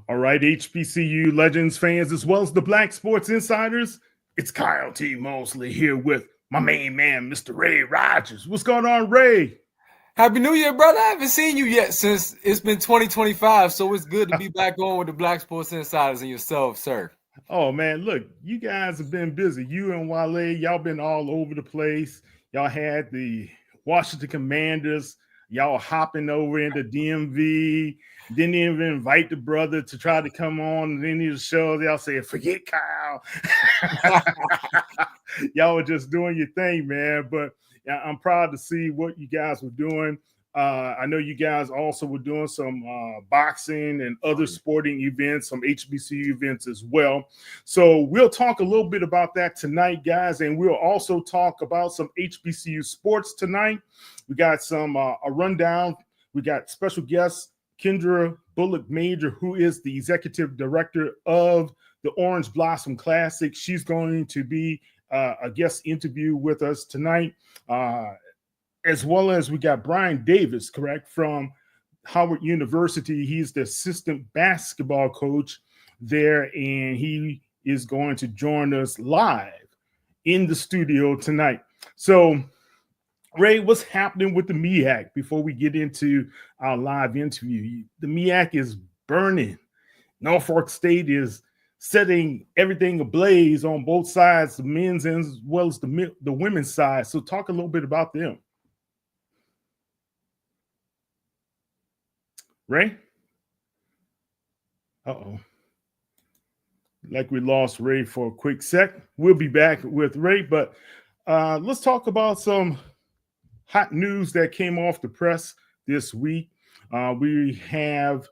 All right, HBCU legends, fans, as well as the Black Sports Insiders, it's Kyle T. Mosley here with my main man, Mr. Ray Rogers. What's going on, Ray? Happy New Year, brother. I haven't seen you yet since it's been 2025, so it's good to be back on with the Black Sports Insiders and yourself, sir. Oh, man, look, you guys have been busy. You and Wale, y'all been all over the place. Y'all had the Washington Commanders. Y'all hopping over into DMV. Didn't even invite the brother to try to come on any of the shows. Y'all said, forget Kyle. Y'all were just doing your thing, man. But I'm proud to see what you guys were doing. I know you guys also were doing some boxing and other sporting events, some HBCU events as well. So we'll talk a little bit about that tonight, guys, and we'll also talk about some HBCU sports tonight. We got some a rundown. We got special guest Kendra Bullock Major, who is the executive director of the Orange Blossom Classic. She's going to be a guest interview with us tonight. As well as we got Brian Davis, correct, from Howard University. He's the assistant basketball coach there, and he is going to join us live in the studio tonight. So, Ray, what's happening with the MEAC before we get into our live interview? The MEAC is burning. Norfolk State is setting everything ablaze on both sides, the men's as well as the women's side. So talk a little bit about them. Ray? Uh-oh. Like we lost Ray for a quick sec. We'll be back with Ray, but let's talk about some hot news that came off the press this week. We have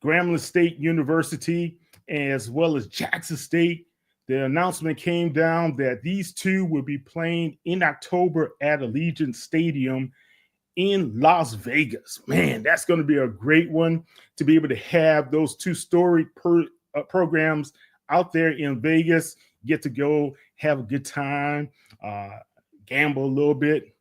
Grambling State University as well as Jackson State. The announcement came down that these two will be playing in October at Allegiant Stadium in Las Vegas. Man, that's going to be a great one to be able to have those two storied programs out there in Vegas, get to go have a good time, gamble a little bit,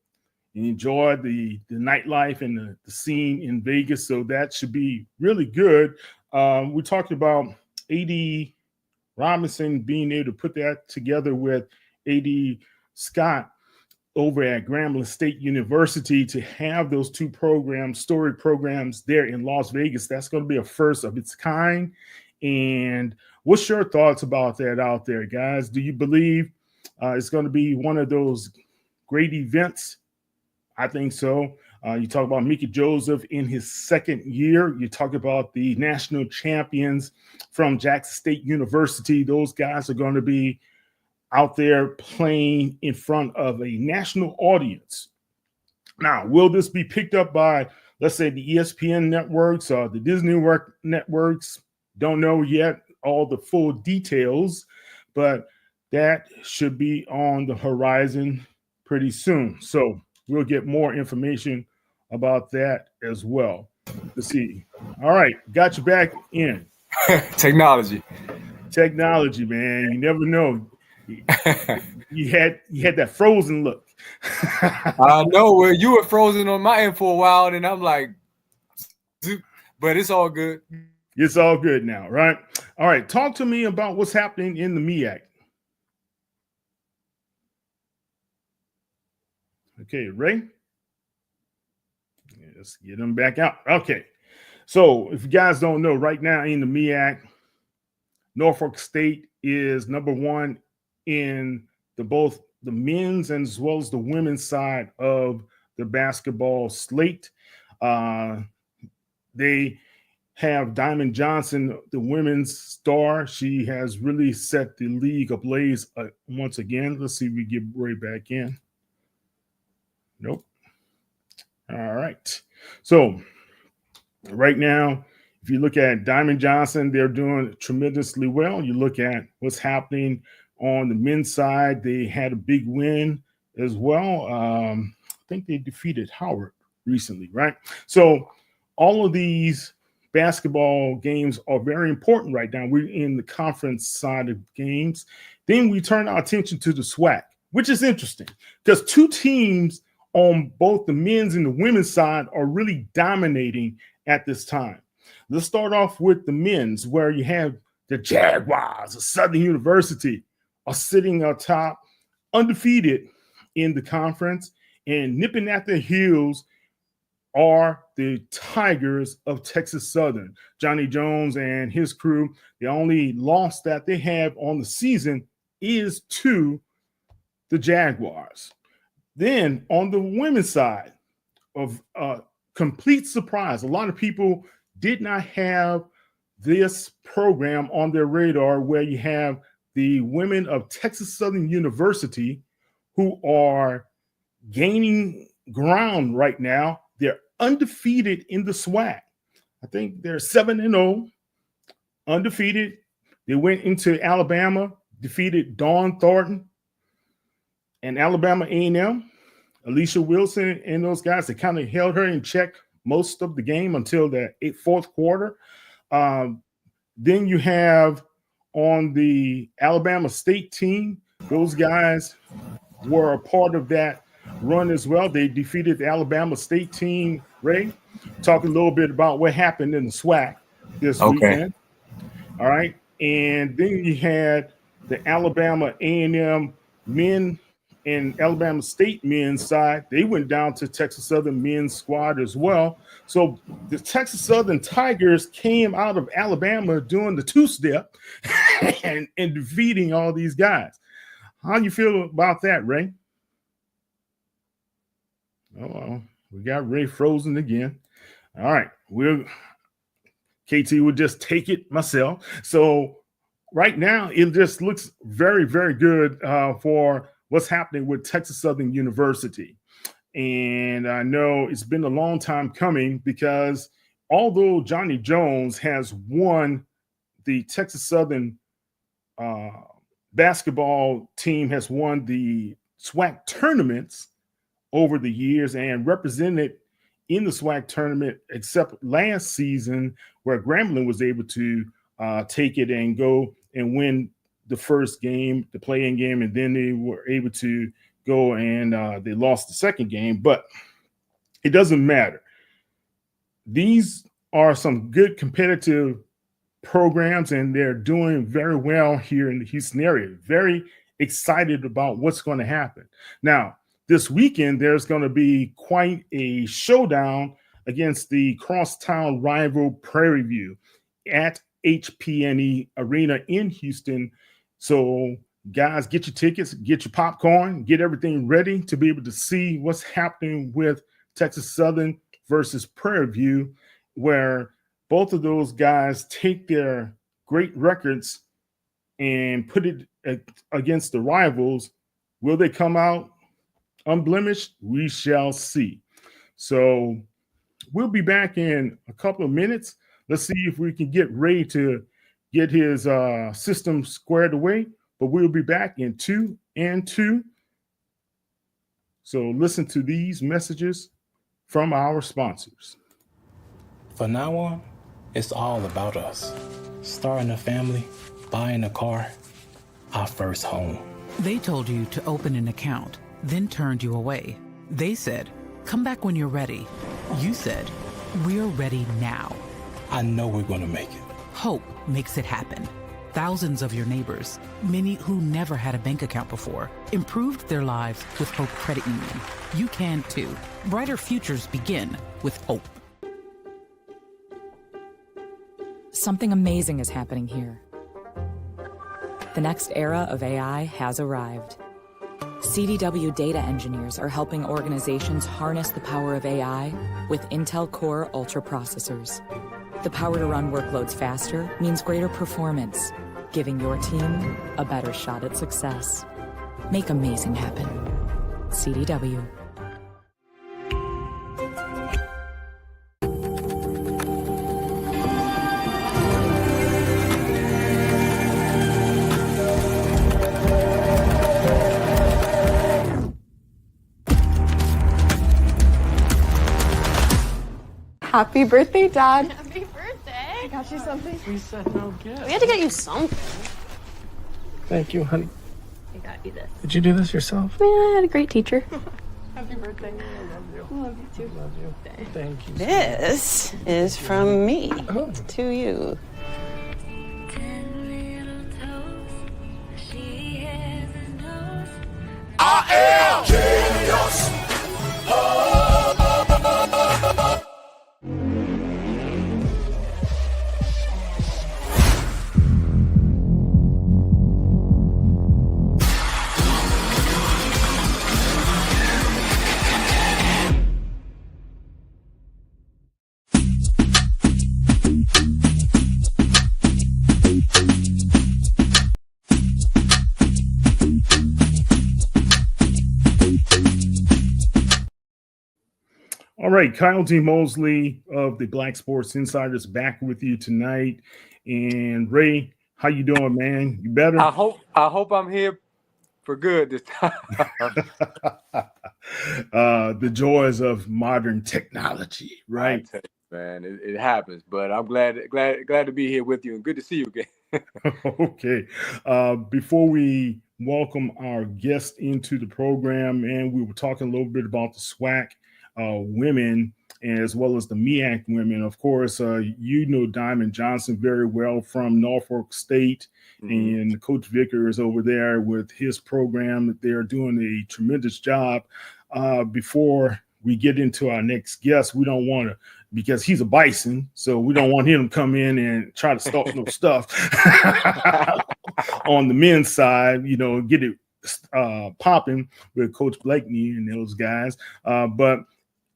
and enjoy the nightlife and the scene in Vegas. So that should be really good. We talked about A.D. Robinson being able to put that together with A.D. Scott over at Grambling State University to have those two programs, storied programs there in Las Vegas. That's going to be a first of its kind. And what's your thoughts about that out there, guys? Do you believe it's going to be one of those great events? I think so. You talk about Mickey Joseph in his second year. You talk about the national champions from Jackson State University. Those guys are going to be out there playing in front of a national audience. Now, will this be picked up by, let's say, the ESPN networks or the Disney networks? Don't know yet all the full details, but that should be on the horizon pretty soon. So we'll get more information about that as well. Let's see. All right, got you back in. Technology, man. You never know. You had that frozen look. I know where you were frozen on my end for a while, and I'm like, but it's all good. It's all good now, right? All right, talk to me about what's happening in the MEAC. Okay, Ray. Let's get him back out. Okay, so if you guys don't know, right now in the MEAC, Norfolk State is number one in both the men's and as well as the women's side of the basketball slate. They have Diamond Johnson, the women's star. She has really set the league ablaze once again. Let's see if we get Ray back in. Nope. All right. So right now, if you look at Diamond Johnson, they're doing tremendously well. You look at what's happening on the men's side. They had a big win as well. I think they defeated Howard recently, right? So all of these basketball games are very important right now. We're in the conference side of games. Then we turn our attention to the SWAC, which is interesting because two teams on both the men's and the women's side are really dominating at this time. Let's start off with the men's, where you have the Jaguars of Southern University are sitting atop, undefeated in the conference, and nipping at their heels are the Tigers of Texas Southern. Johnny Jones and his crew, the only loss that they have on the season is to the Jaguars. Then on the women's side, of complete surprise, a lot of people did not have this program on their radar, where you have the women of Texas Southern University who are gaining ground right now. They're undefeated in the SWAC. I think they're 7-0, undefeated. They went into Alabama, defeated Dawn Thornton and Alabama A&M. Alicia Wilson and those guys, they kind of held her in check most of the game until the fourth quarter. Then you have on the Alabama State team, those guys were a part of that run as well. They defeated the Alabama State team. Ray, talk a little bit about what happened in the SWAC this weekend. All right. And then you had the Alabama A&M men and Alabama State men's side. They went down to Texas Southern men's squad as well. So the Texas Southern Tigers came out of Alabama doing the two-step and defeating all these guys. How do you feel about that, Ray? Oh, we got Ray frozen again. All right, KT will just take it myself. So right now, it just looks very, very good for what's happening with Texas Southern University. And I know it's been a long time coming, because although Johnny Jones has won, the Texas Southern basketball team has won the SWAC tournaments over the years and represented in the SWAC tournament, except last season, where Grambling was able to take it and go and win the first game, the play-in game, and then they were able to go and they lost the second game. But it doesn't matter. These are some good competitive programs, and they're doing very well here in the Houston area. Very excited about what's going to happen. Now, this weekend, there's going to be quite a showdown against the crosstown rival Prairie View at HPNE Arena in Houston. So, guys, get your tickets, get your popcorn, get everything ready to be able to see what's happening with Texas Southern versus Prairie View, where both of those guys take their great records and put it against the rivals. Will they come out unblemished? We shall see. So we'll be back in a couple of minutes. Let's see if we can get Ray to get his system squared away, but we'll be back in 2 and 2. So listen to these messages from our sponsors. From now on, it's all about us. Starting a family, buying a car, our first home. They told you to open an account, then turned you away. They said, come back when you're ready. You said, we're ready now. I know we're going to make it. Hope makes it happen. Thousands of your neighbors, many who never had a bank account before, improved their lives with Hope Credit Union. You can too. Brighter futures begin with hope. Something amazing is happening here. The next era of AI has arrived. CDW data engineers are helping organizations harness the power of AI with Intel Core Ultra processors. The power to run workloads faster means greater performance, giving your team a better shot at success. Make amazing happen. CDW. Happy birthday, Dad. Happy birthday. I got you something. We said no gift. We had to get you something. Thank you, honey. I got you this. Did you do this yourself? Yeah, I had a great teacher. Happy birthday. I love you. I love you too. Love you. Thank you. This is from me to you. All right, Kyle D. Mosley of the Black Sports Insiders back with you tonight. And Ray, how you doing, man? You better? I hope I'm here for good this time. The joys of modern technology, right? Man, it happens, but I'm glad to be here with you and good to see you again. Okay. Before we welcome our guest into the program, and we were talking a little bit about the SWAC women as well as the MEAC women. Of course, you know Diamond Johnson very well from Norfolk State, and Coach Vickers over there with his program. They're doing a tremendous job. Before we get into our next guest, we don't want to, because he's a Bison, so we don't want him to come in and try to start no stuff on the men's side, you know, get it popping with Coach Blakeney and those guys. But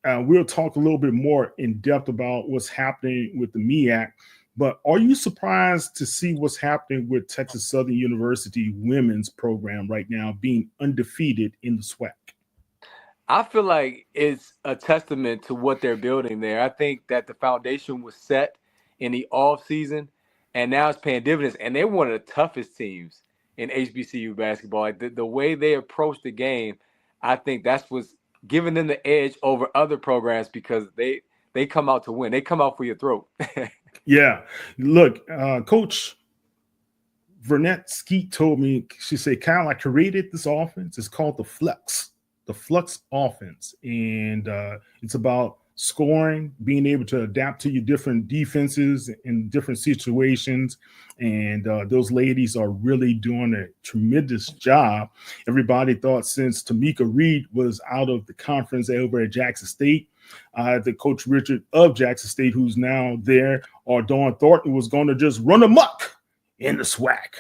we'll talk a little bit more in depth about what's happening with the MEAC. But are you surprised to see what's happening with Texas Southern University women's program right now being undefeated in the SWAC? I feel like it's a testament to what they're building there. I think that the foundation was set in the off season, and now it's paying dividends. And they're one of the toughest teams in HBCU basketball. Like the way they approach the game, I think that's what's giving them the edge over other programs, because they come out to win. They come out for your throat. Yeah. Look, Coach Vernette Skeet told me, she said, Kyle, I created this offense. It's called the Flux offense. And it's about scoring, being able to adapt to your different defenses in different situations. And those ladies are really doing a tremendous job. Everybody thought since Tamika Reed was out of the conference over at Jackson State, the Coach Richard of Jackson State, who's now there, or Dawn Thornton was going to just run amok in the SWAC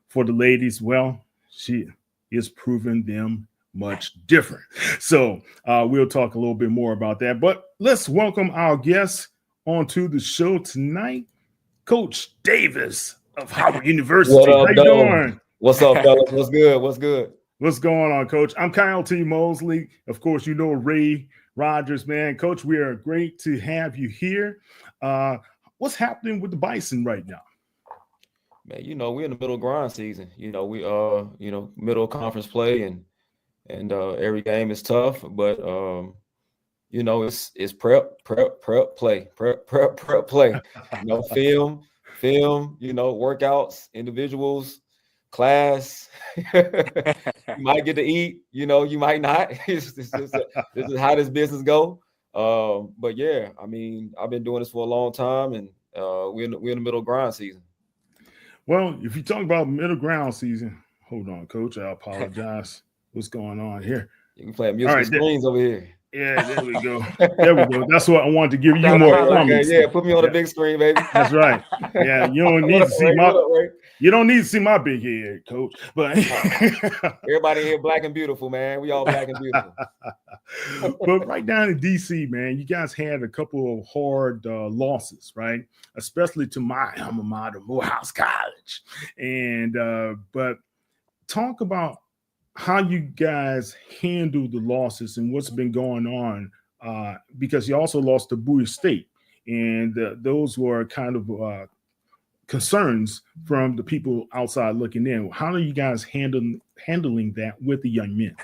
for the ladies. Well, she is proving them much different. So we'll talk a little bit more about that. But let's welcome our guest onto the show tonight, Coach Davis of Howard University. What up, how you doing? What's up, fellas? What's good? What's good? What's going on, Coach? I'm Kyle T. Mosley. Of course, you know Ray Rogers, man. Coach, we are great to have you here. What's happening with the Bison right now? Man, you know, we're in the middle of grind season. You know, we middle of conference play, and every game is tough, but you know, it's prep, play. You know, film, you know, workouts, individuals, class. You might get to eat, you know, you might not. This is how this business go. But yeah, I mean, I've been doing this for a long time, and we're in the middle of grind season. Well, if you talk about middle ground season, hold on, Coach. I apologize. What's going on here? You can play musical screens over here. Yeah, there we go. There we go. That's what I wanted to give you more comments. Okay, yeah, put me on the big screen, baby. That's right. Yeah, you don't need to see you don't need to see my big head, Coach. But everybody here black and beautiful, man. We all black and beautiful. But right down in DC, man, you guys had a couple of hard losses, right? Especially to my alma mater, Morehouse College. And but talk about how you guys handle the losses and what's been going on, because you also lost to Bowie State, and those were kind of concerns from the people outside looking in. How are you guys handling that with the young men?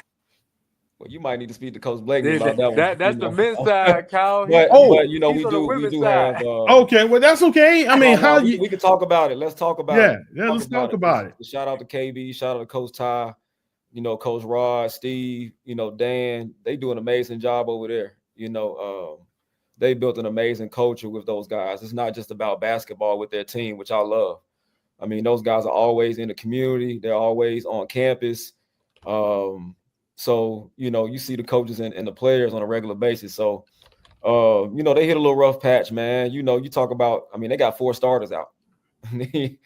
Well, you might need to speak to Coach Blake about that one. That's the men's side, Kyle. But you know, we do have. Okay, well, that's okay. I mean, we can talk about it. Let's talk about it. Yeah, let's talk about it. Shout out to KB. Shout out to Coach Ty. you know, Coach Rod, Steve, you know, Dan, they do an amazing job over there. You know, they built an amazing culture with those guys. It's not just about basketball with their team, which I love. I mean, those guys are always in the community. They're always on campus. So, you know, you see the coaches and the players on a regular basis. So, you know, they hit a little rough patch, man. You know, you talk about, I mean, they got 4 starters out. They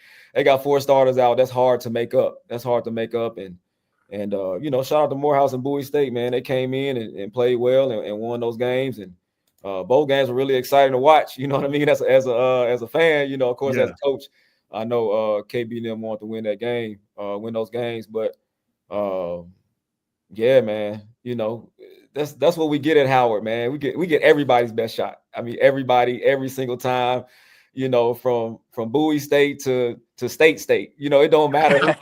got 4 starters out. That's hard to make up. And you know, shout out to Morehouse and Bowie State, man. They came in and played well and won those games. And both games were really exciting to watch. You know what I mean? As a fan, you know, of course, as a coach, I know KB and them want to win that game, win those games. But yeah, man, you know, that's what we get at Howard, man. We get everybody's best shot. I mean, everybody, every single time, you know, from Bowie State to State. You know, it don't matter.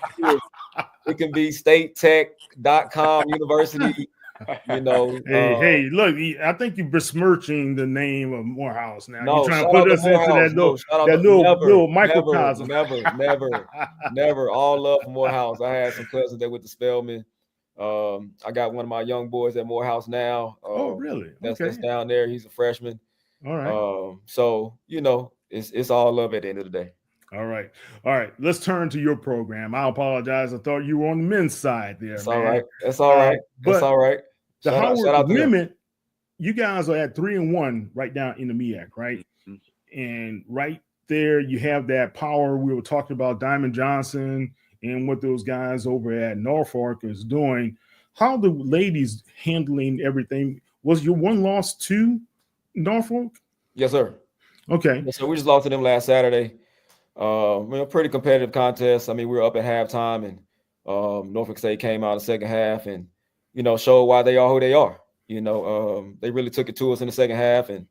It can be statetech.com university, you know. Hey, look, I think you're besmirching the name of Morehouse now. No, you're trying to put us into that little microcosm. Never. All love for Morehouse. I had some cousins that went to Spelman. I got one of my young boys at Morehouse now. Oh, really? That's down there. He's a freshman. All right. So, you know, it's all love at the end of the day. All right. Let's turn to your program. I apologize. I thought you were on the men's side there. That's all right. That's all right. That's all right. The Howard women, you guys are at 3-1 right now in the MEAC, right? Mm-hmm. And right there, you have that power. We were talking about Diamond Johnson and what those guys over at Norfolk is doing. How the ladies handling everything? Was your one loss to Norfolk? Yes, sir. Okay. So we just lost to them last Saturday. A pretty competitive contest. I mean, we were up at halftime, and Norfolk State came out in the second half and, you know, showed why they are who they are. You know, they really took it to us in the second half, and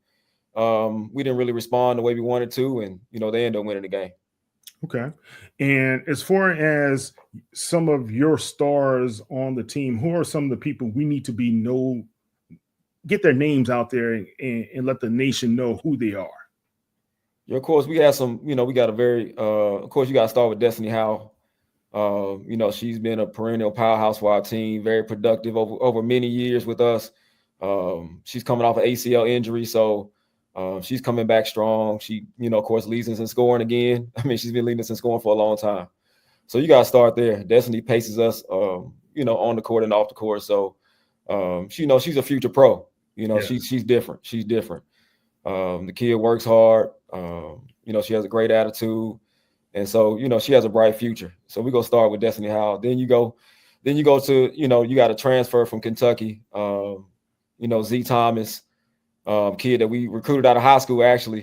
we didn't really respond the way we wanted to, and, you know, they ended up winning the game. Okay. And as far as some of your stars on the team, who are some of the people we need to get their names out there and let the nation know who they are? Yeah, of course, we have some, you know, we got a very, of course, you got to start with Destiny Howell. You know, she's been a perennial powerhouse for our team, very productive over many years with us. She's coming off an ACL injury, so she's coming back strong. She, you know, of course, leads us in scoring again. I mean, she's been leading us in scoring for a long time. So you got to start there. Destiny paces us, you know, on the court and off the court. So, she, you know, she's a future pro. You know, she's different. She's different. The kid works hard. You know, she has a great attitude. And so, you know, she has a bright future. So we're going to start with Destiny Howell. Then you go to, you know, you got a transfer from Kentucky. You know, Z Thomas, kid that we recruited out of high school, actually,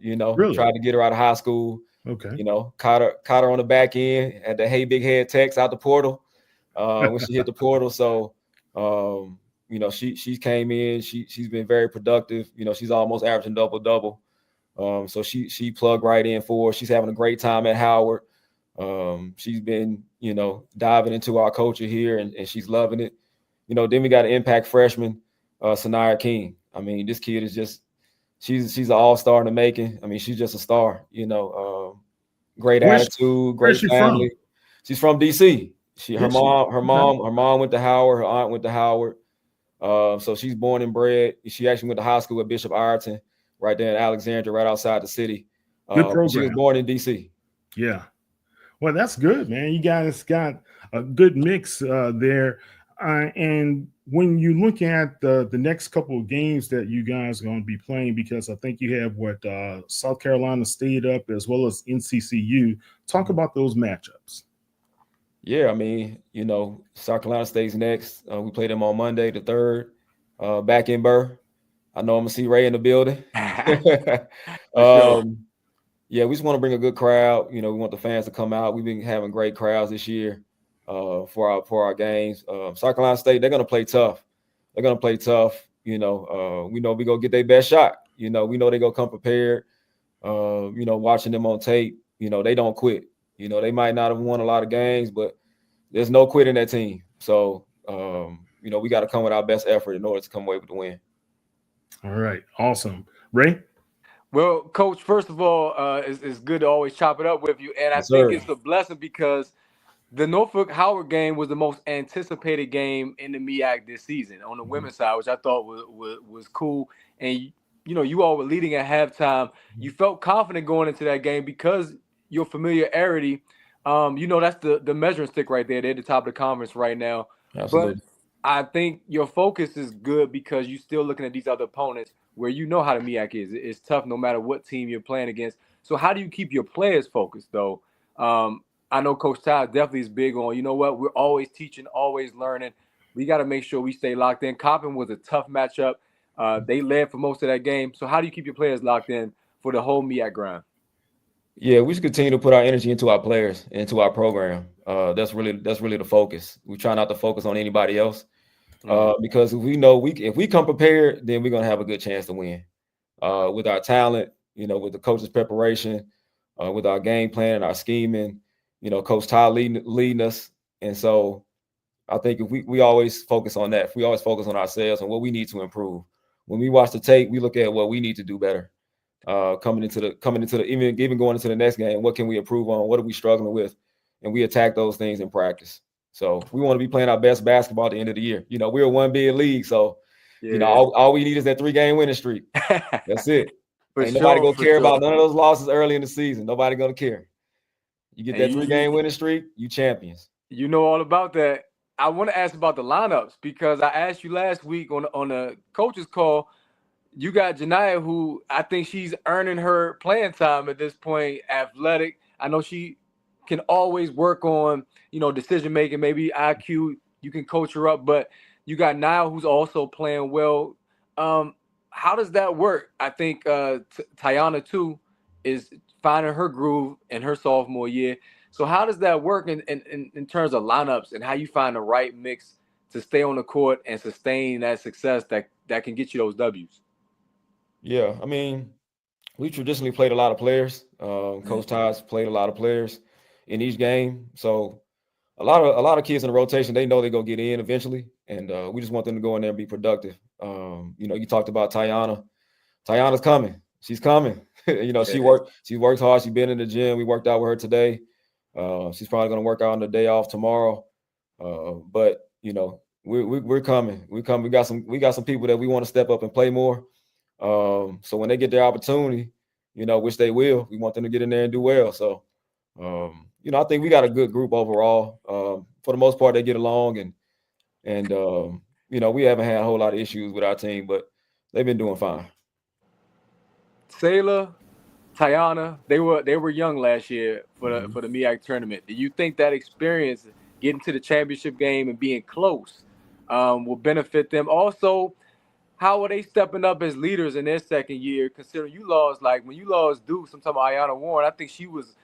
you know, tried to get her out of high school. Okay. You know, caught her on the back end, had the hey big head text out the portal when she hit the portal. So, you know, she came in, she's been very productive. You know, she's almost averaging double. So she plugged right in for us. She's having a great time at Howard. She's been, you know, diving into our culture here and she's loving it. You know, then we got an impact freshman, Sanaya King. I mean, this kid is just, she's an all-star in the making. I mean, she's just a star, you know, great attitude, great family. She's from DC. Her mom went to Howard, her aunt went to Howard. So she's born and bred. She actually went to high school at Bishop Ireton, right there in Alexandria, right outside the city. Good program. She was born in DC. Yeah. Well, that's good, man. You guys got a good mix there. And when you look at the next couple of games that you guys are going to be playing, because I think you have South Carolina State up as well as NCCU. Talk about those matchups. Yeah, I mean, you know, South Carolina State's next. We play them on Monday, the 3rd, back in Burr. I know I'm going to see Ray in the building. Yeah, we just want to bring a good crowd. You know, we want the fans to come out. We've been having great crowds this year for our games. South Carolina State, they're going to play tough. You know, we know we're going to get their best shot. You know, we know they're going to come prepared. You know, watching them on tape, you know, they don't quit. You know, they might not have won a lot of games, but there's no quit in that team. So, you know, we got to come with our best effort in order to come away with the win. All right. Awesome. Ray? Well, Coach, first of all, it's good to always chop it up with you. And I think it's a blessing because the Norfolk Howard game was the most anticipated game in the MEAC this season on the women's side, which I thought was cool. And you all were leading at halftime. You felt confident going into that game because your familiarity. That's the measuring stick right there. They're at the top of the conference right now. Absolutely. But I think your focus is good because you're still looking at these other opponents where you know how the MEAC is. It's tough no matter what team you're playing against. So how do you keep your players focused though? I know Coach Ty definitely is big on, we're always teaching, always learning. We got to make sure we stay locked in. Coppin was a tough matchup. They led for most of that game. So how do you keep your players locked in for the whole MEAC grind? Yeah, we should continue to put our energy into our players, into our program. That's really the focus. We try not to focus on anybody else because we know if we come prepared, then we're gonna have a good chance to win. With our talent, with the coach's preparation, with our game plan, our scheming, Coach Ty leading us, and so I think if we always focus on that, if we always focus on ourselves and what we need to improve. When we watch the tape, we look at what we need to do better. Coming into the even going into the next game, what can we improve on? What are we struggling with? And we attack those things in practice. So we want to be playing our best basketball at the end of the year. We're a one bid league, so all we need is that 3-game winning streak. That's it. Ain't nobody gonna care about none of those losses early in the season. Nobody gonna care. You get that 3-game winning streak, you champions. You know all about that. I want to ask about the lineups because I asked you last week on the coach's call. You got Janiyah, who I think she's earning her playing time at this point, athletic. I know she can always work on, decision making, maybe IQ. You can coach her up, but you got Niall, who's also playing well. How does that work? I think Tiana, too, is finding her groove in her sophomore year. So how does that work in terms of lineups and how you find the right mix to stay on the court and sustain that success that can get you those W's? Yeah, I mean, we traditionally played a lot of players. Coach Ty's played a lot of players in each game. So a lot of kids in the rotation, they know they're gonna get in eventually. And we just want them to go in there and be productive. You talked about Tiana. Tiana's coming. She's coming. She works hard. She's been in the gym. We worked out with her today. She's probably gonna work out on the day off tomorrow. But we're coming. We got some people that we want to step up and play more. So when they get their opportunity, which they will, we want them to get in there and do well. So, I think we got a good group overall. For the most part, they get along and we haven't had a whole lot of issues with our team, but they've been doing fine. Sayla, Tiana, they were young last year for the MEAC tournament. Do you think that experience, getting to the championship game and being close, will benefit them? Also, how are they stepping up as leaders in their second year? Considering you lost, when you lost Duke, sometime Ayanna Warren, I think she was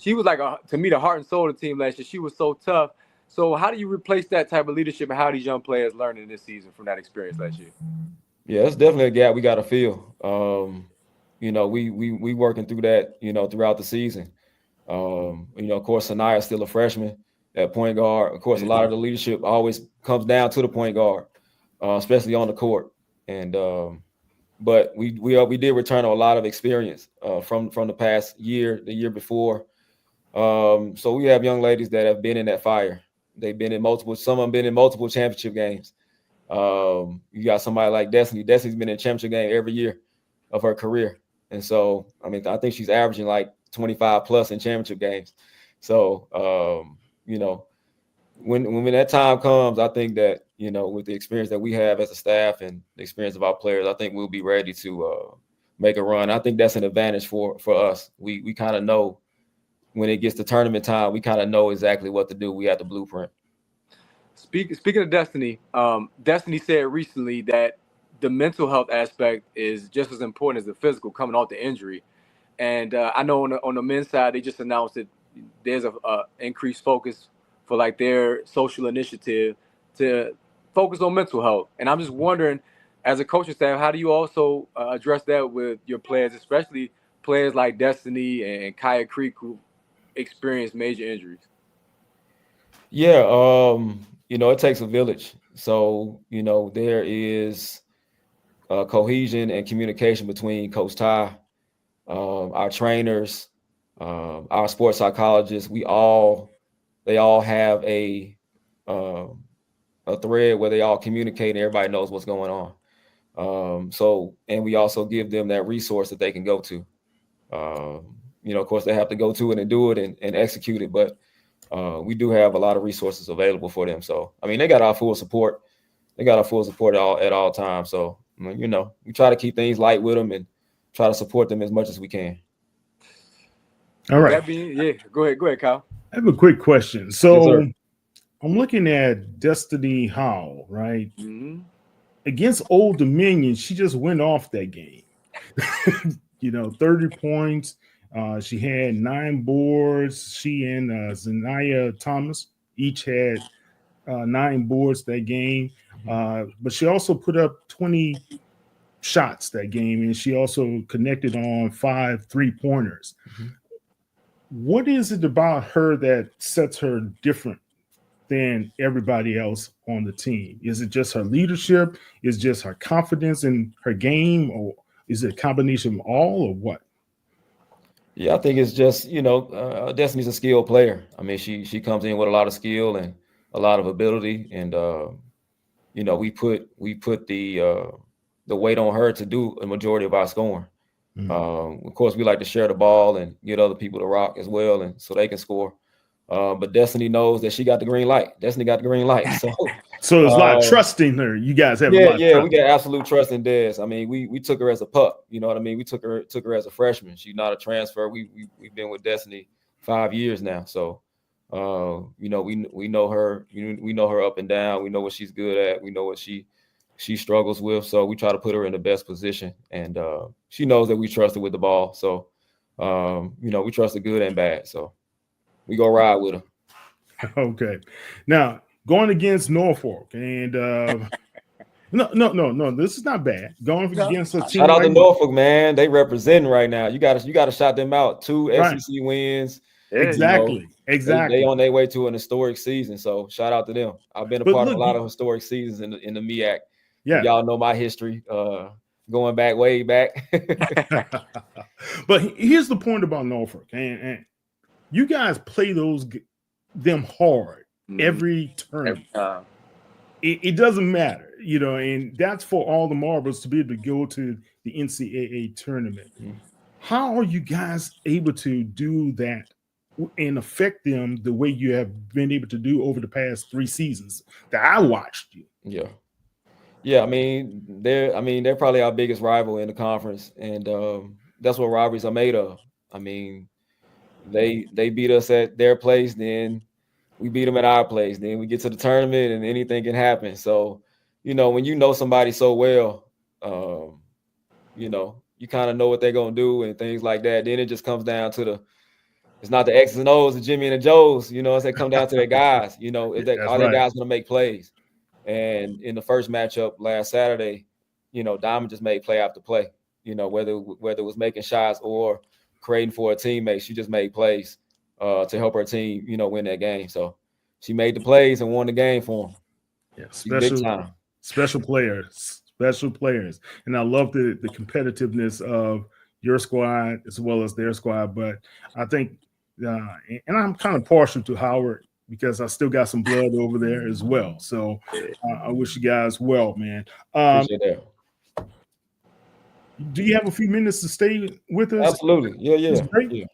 like to me the heart and soul of the team last year. She was so tough. So how do you replace that type of leadership, and how are these young players learning this season from that experience last year? Yeah, it's definitely a gap we got to fill. We working through that, throughout the season. Of course, Saniya's still a freshman at point guard. Of course, a lot of the leadership always comes down to the point guard, especially on the court. And but we did return a lot of experience from the past year, the year before. So we have young ladies that have been in that fire. They've been in some of them been in multiple championship games. You got somebody like Destiny. Destiny's been in a championship game every year of her career. And so, I think she's averaging like 25 plus in championship games. So, when that time comes, I think that, with the experience that we have as a staff and the experience of our players, I think we'll be ready to make a run. I think that's an advantage for us. We kind of know when it gets to tournament time, we kind of know exactly what to do. We have the blueprint. Speaking of Destiny, Destiny said recently that the mental health aspect is just as important as the physical coming off the injury. And I know on the men's side, they just announced that there's a increased focus for their social initiative to focus on mental health. And I'm just wondering, as a coaching staff, how do you also address that with your players, especially players like Destiny and Kaya Creek who experienced major injuries? Yeah, it takes a village. So, there is cohesion and communication between Coach Ty, our trainers, our sports psychologists. We all they all have a thread where they all communicate and everybody knows what's going on. And we also give them that resource that they can go to. Of course, they have to go to it and do it and execute it, but we do have a lot of resources available for them. So, I mean, they got our full support. They got our full support at all times. So, we try to keep things light with them and try to support them as much as we can. All right. Go ahead, Kyle. I have a quick question. So Yes, I'm looking at Destiny Howell, right? Mm-hmm. Against Old Dominion, she just went off that game. 30 points. She had 9 boards. She and Zanaya Thomas each had 9 boards that game. But she also put up 20 shots that game, and she also connected on 5 3-pointers. Mm-hmm. What is it about her that sets her different than everybody else on the team? Is it just her leadership? Is it just her confidence in her game? Or is it a combination of all, or what? Yeah, I think it's just, Destiny's a skilled player. I mean, she comes in with a lot of skill and a lot of ability. And, we put the weight on her to do a majority of our scoring. Of course, we like to share the ball and get other people to rock as well, and so they can score. But Destiny knows that she got the green light. Destiny got the green light. So there's a lot of trust in her. You guys have a lot of trust. We got absolute trust in Des. I mean, we took her as a pup. You know what I mean? We took her as a freshman. She's not a transfer. We've been with Destiny 5 years now. So we know her. We know her up and down. We know what she's good at. We know what she struggles with. So we try to put her in the best position. And she knows that we trust her with the ball. So we trust her good and bad. So we go ride with her. Okay. Now, going against Norfolk, and no, this is not bad. Going against a team. Shout out to Norfolk, man. They representing right now. You got to shout them out. 2 SEC wins. Exactly. They on their way to an historic season. So shout out to them. I've been a part of a lot of historic seasons in the MEAC. Yeah. Y'all know my history. Going back way back. But here's the point about Norfolk, and you guys play them hard every turn. It doesn't matter, and that's for all the marbles to be able to go to the NCAA tournament. How are you guys able to do that and affect them the way you have been able to do over the past 3 seasons that I watched you? Yeah. I mean, they're probably our biggest rival in the conference, and that's what rivalries are made of. I mean, they beat us at their place, then we beat them at our place. Then we get to the tournament and anything can happen. So, when you know somebody so well, you kind of know what they're going to do and things like that. Then it just comes down to it's not the X's and O's, the Jimmy and the Joes, as they come down to their guys, are their guys going to make plays? And in the first matchup last Saturday, Diamond just made play after play, whether it was making shots or creating for a teammate, she just made plays to help her team, win that game. So she made the plays and won the game for them. Yeah, special players. And I love the competitiveness of your squad as well as their squad. But I think, and I'm kind of partial to Howard because I still got some blood over there as well. So I wish you guys well, man. Appreciate that. Do you have a few minutes to stay with us? Absolutely. Yeah.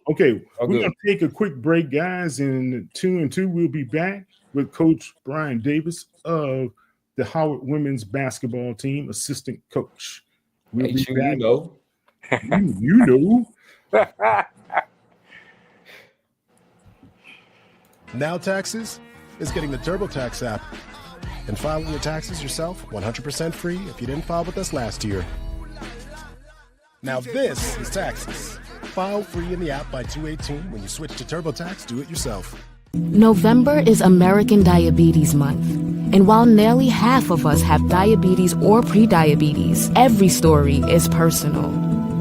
Okay. We're good. going to take a quick break, guys. In 2 and 2, we'll be back with Coach Brian Davis of the Howard women's basketball team, assistant coach. We'll be back. You know. Now Taxes is getting the TurboTax app and filing your taxes yourself 100% free if you didn't file with us last year. Now this is taxes. File free in the app by 2/18 when you switch to TurboTax Do It Yourself. November is American Diabetes Month. And while nearly half of us have diabetes or prediabetes, every story is personal.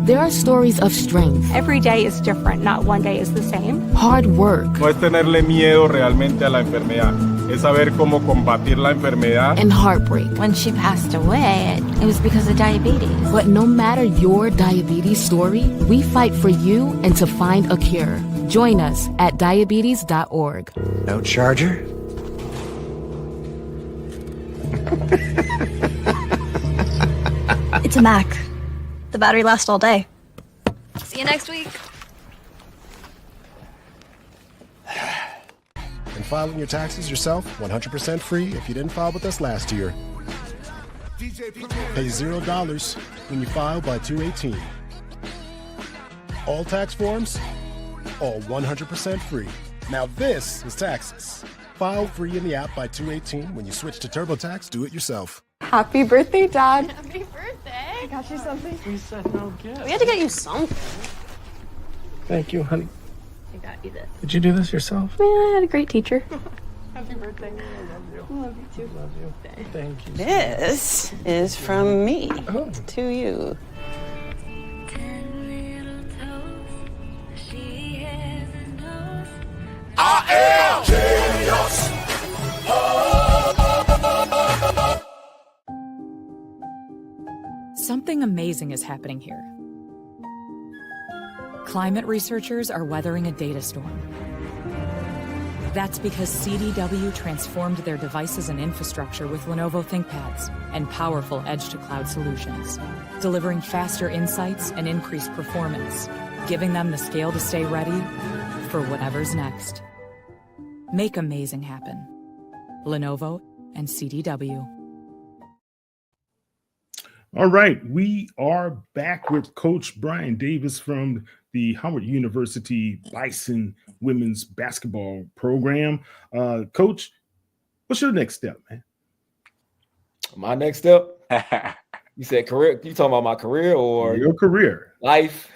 There are stories of strength. Every day is different. Not one day is the same. Hard work. No es tenerle miedo realmente a la enfermedad. Es saber cómo combatir la enfermedad. And heartbreak. When she passed away, it was because of diabetes. But no matter your diabetes story, we fight for you and to find a cure. Join us at diabetes.org. No charger? It's a Mac. The battery lasts all day. See you next week. And filing your taxes yourself, 100% free if you didn't file with us last year. Pay $0 when you file by 2/18. All tax forms, all 100% free. Now this is taxes. File free in the app by 2/18. When you switch to TurboTax, do it yourself. Happy birthday, Dad. Happy birthday. I got you something. We said no gift. We had to get you something. Thank you, honey. I got you this. Did you do this yourself? Yeah, I had a great teacher. Happy birthday. I love you. I love you too. Love you. Thank you. This is from me to you. I am genius. Something amazing is happening here. Climate researchers are weathering a data storm. That's because CDW transformed their devices and infrastructure with Lenovo ThinkPads and powerful edge-to-cloud solutions, delivering faster insights and increased performance, giving them the scale to stay ready for whatever's next. Make amazing happen. Lenovo and CDW. All right, we are back with Coach Brian Davis from the Howard University Bison women's basketball program. Coach, what's your next step, man? My next step? You said career? You talking about my career or your career? Life?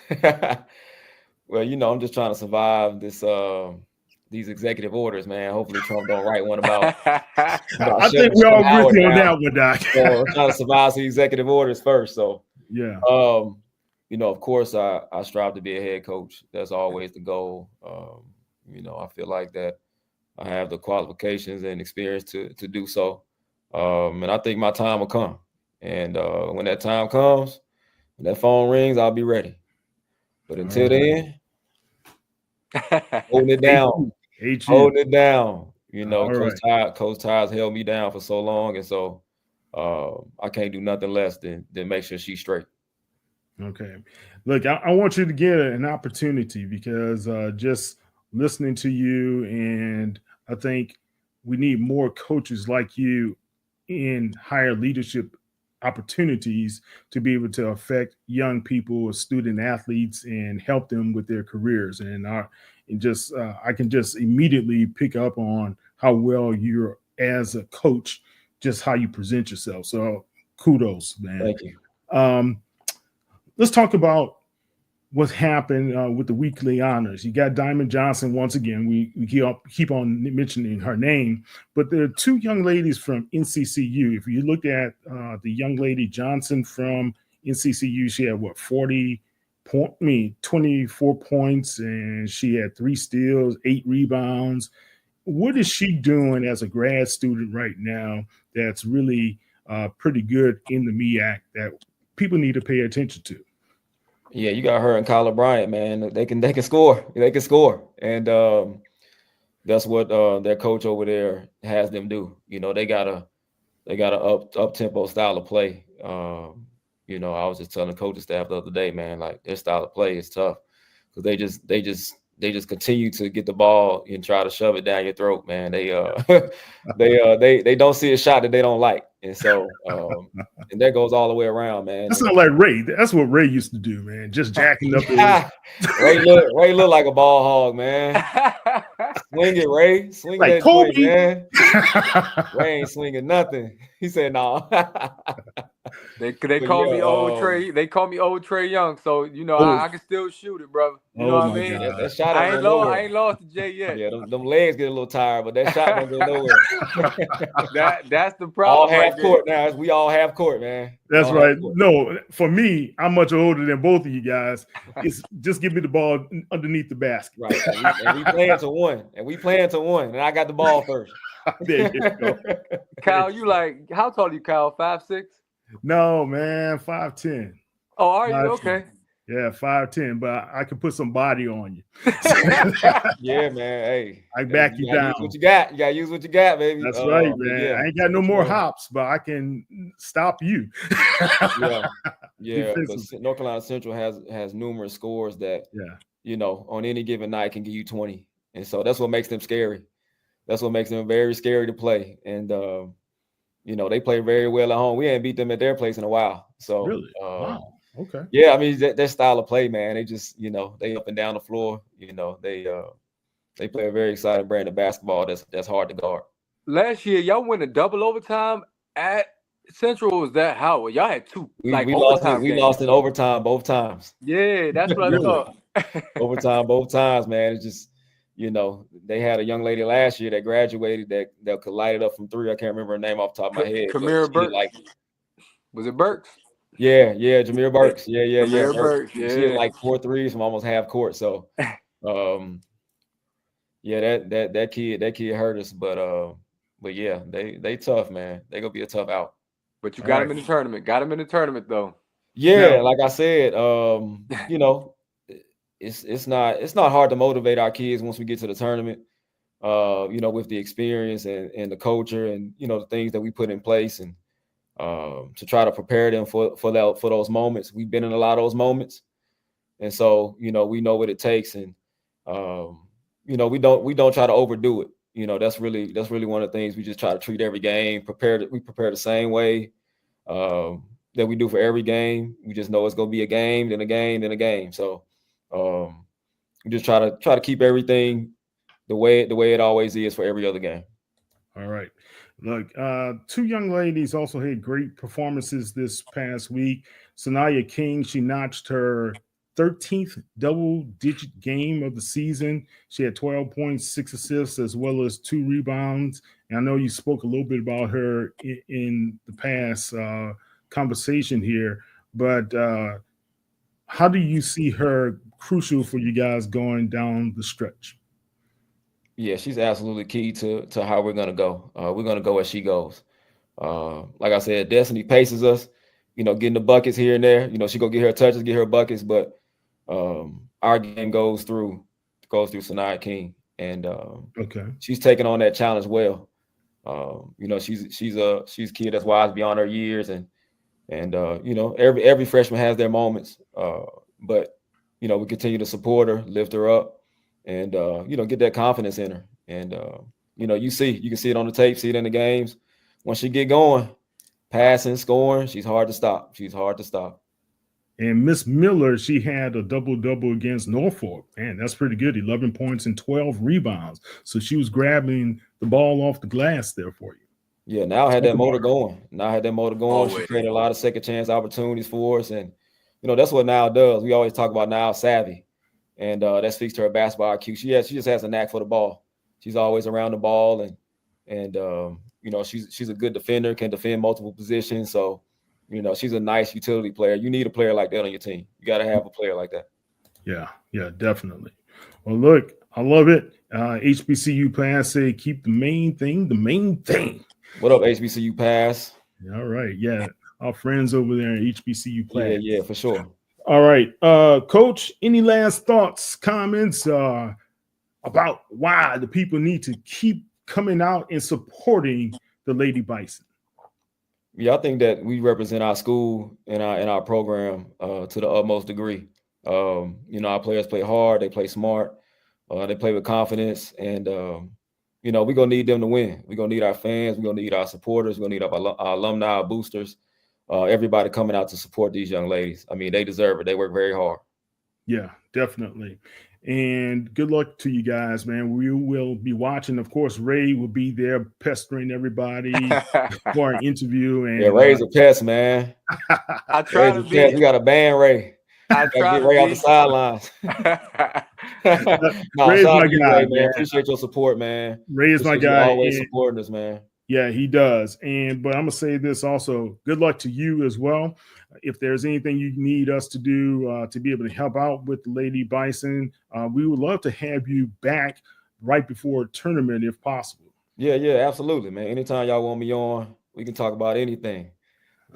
Well, you know, I'm just trying to survive this these executive orders, man. Hopefully Trump don't write one about I think we all with you on that one, Doc. So I'm trying to survive the executive orders first. So yeah. You know, of course I strive to be a head coach. That's always the goal. You know, I feel like that I have the qualifications and experience to do so. And I think my time will come. And when that time comes, when that phone rings, I'll be ready. But until then, holding it down. Holding it down. You know, Coach Ty's held me down for so long. And so I can't do nothing less than make sure she's straight. Okay. Look, I want you to get an opportunity because just listening to you, and I think we need more coaches like you in higher leadership opportunities to be able to affect young people, student athletes, and help them with their careers. And I can just immediately pick up on how well you're as a coach, just how you present yourself. So kudos, man. Thank you. Let's talk about what happened with the weekly honors. You got Diamond Johnson once again. We keep on mentioning her name, but there are two young ladies from NCCU. If you look at the young lady Johnson from NCCU, she had 24 points, and she had 3 steals, 8 rebounds. What is she doing as a grad student right now that's really pretty good in the MEAC that people need to pay attention to? Yeah, you got her and Kyla Bryant, man. They can score. They can score. And that's what their coach over there has them do. You know, they got a up tempo style of play. You know, I was just telling the coaching staff the other day, man, like their style of play is tough because they just continue to get the ball and try to shove it down your throat, man. They don't see a shot that they don't like. And so and that goes all the way around, man. That's not like Ray. That's what Ray used to do, man. Just jacking up. Ray look like a ball hog, man. Swing it, Ray. Swing like that Kobe. joint, man. Ray ain't swinging nothing. He said, "No." They call me old Trey. They call me old Trey Young. So you know I can still shoot it, brother. You know what I mean? That shot I ain't lost to Jay yet. Yeah, them legs get a little tired, but that shot don't go nowhere. That's the problem. All half court now. We all half court, man. That's right. No, for me, I'm much older than both of you guys. It's just give me the ball underneath the basket. Right. And we playing to one. And I got the ball first. There you go. Kyle, you like, how tall are you, Kyle? 5'6"? No, man, 5'10". Oh, are you? Okay. Yeah, 5'10", but I can put some body on you. Yeah, man. Hey, I back you down. Use what you got. You gotta use what you got, baby. That's right, man. Yeah, I ain't got no more hops, but I can stop you. Yeah. But North Carolina Central has numerous scores that, on any given night can give you 20, and so that's what makes them scary. That's what makes them very scary to play. And they play very well at home. We ain't beat them at their place in a while. So really, wow, okay, yeah. I mean, their style of play, man. They just, they up and down the floor. They play a very exciting brand of basketball that's hard to guard. Last year, y'all went a double overtime at Central. Was that how? Y'all had two we overtime we lost in overtime both times. Yeah, that's what I thought. Overtime both times, man. It's just, they had a young lady last year that graduated that could light it up from three. I can't remember her name off the top of my head. Kamira Burks. Was it Burks? Yeah, Jameer Burks. Yeah. Jameer Burks. Yeah. She had like 4 threes from almost half court. So, that kid hurt us, but yeah, they tough, man. They gonna be a tough out. But you got him in the tournament. Got him in the tournament though. Yeah, like I said, it's not hard to motivate our kids once we get to the tournament. With the experience and the culture and the things that we put in place and to try to prepare them for those moments. We've been in a lot of those moments, and so we know what it takes, and we don't try to overdo it. That's really one of the things. We just try to treat every game. We prepare the same way that we do for every game. We just know it's gonna be a game, then a game, then a game. So we just try to keep everything the way it always is for every other game. All right. Look, 2 young ladies also had great performances this past week. Sanaya King, she notched her 13th double-digit game of the season. She had 12 points, 6 assists, as well as 2 rebounds. And I know you spoke a little bit about her in the past conversation here, but how do you see her crucial for you guys going down the stretch? Yeah, she's absolutely key to how we're gonna go. We're gonna go as she goes. Like I said, Destiny paces us. Getting the buckets here and there. She go get her touches, get her buckets, but our game goes through Sanaya King, and she's taking on that challenge well. She's a kid that's wise beyond her years, and every freshman has their moments. But we continue to support her, lift her up, and get that confidence in her. And you can see it on the tape, see it in the games. Once she get going, passing, scoring, she's hard to stop. And Miss Miller, she had a double-double against Norfolk. Man, that's pretty good. 11 points and 12 rebounds. So she was grabbing the ball off the glass there for you. Yeah, now I had that motor going. She created a lot of second chance opportunities for us. And, that's what Now does. We always talk about Now savvy. And that speaks to her basketball IQ. She just has a knack for the ball. She's always around the ball. And she's a good defender, can defend multiple positions. So, she's a nice utility player. You need a player like that on your team. You got to have a player like that. Yeah, definitely. Well, look, I love it. HBCU Pass say keep the main thing the main thing. What up, HBCU Pass? All right. Yeah, our friends over there at HBCU Pass. Yeah, for sure. All right. Coach, any last thoughts, comments about why the people need to keep coming out and supporting the Lady Bison? Yeah, I think that we represent our school and our program to the utmost degree. Our players play hard, they play smart, they play with confidence, and we're gonna need them to win. We're gonna need our fans, we're gonna need our supporters, we're gonna need our alumni, our boosters, everybody coming out to support these young ladies. I mean, they deserve it. They work very hard. Yeah, definitely. And good luck to you guys, man. We will be watching. Of course, Ray will be there pestering everybody for an interview. And Ray's a pest, man. I try to be. We got to ban Ray. I try to get Ray off the sidelines. Ray's my guy, Ray, man. Appreciate your support, man. Ray is my guy. Always supporting us, man. Yeah, he does. But I'm gonna say this also. Good luck to you as well. If there's anything you need us to do to be able to help out with the Lady Bison, we would love to have you back right before a tournament if possible. Yeah, absolutely, man. Anytime y'all want me on, we can talk about anything.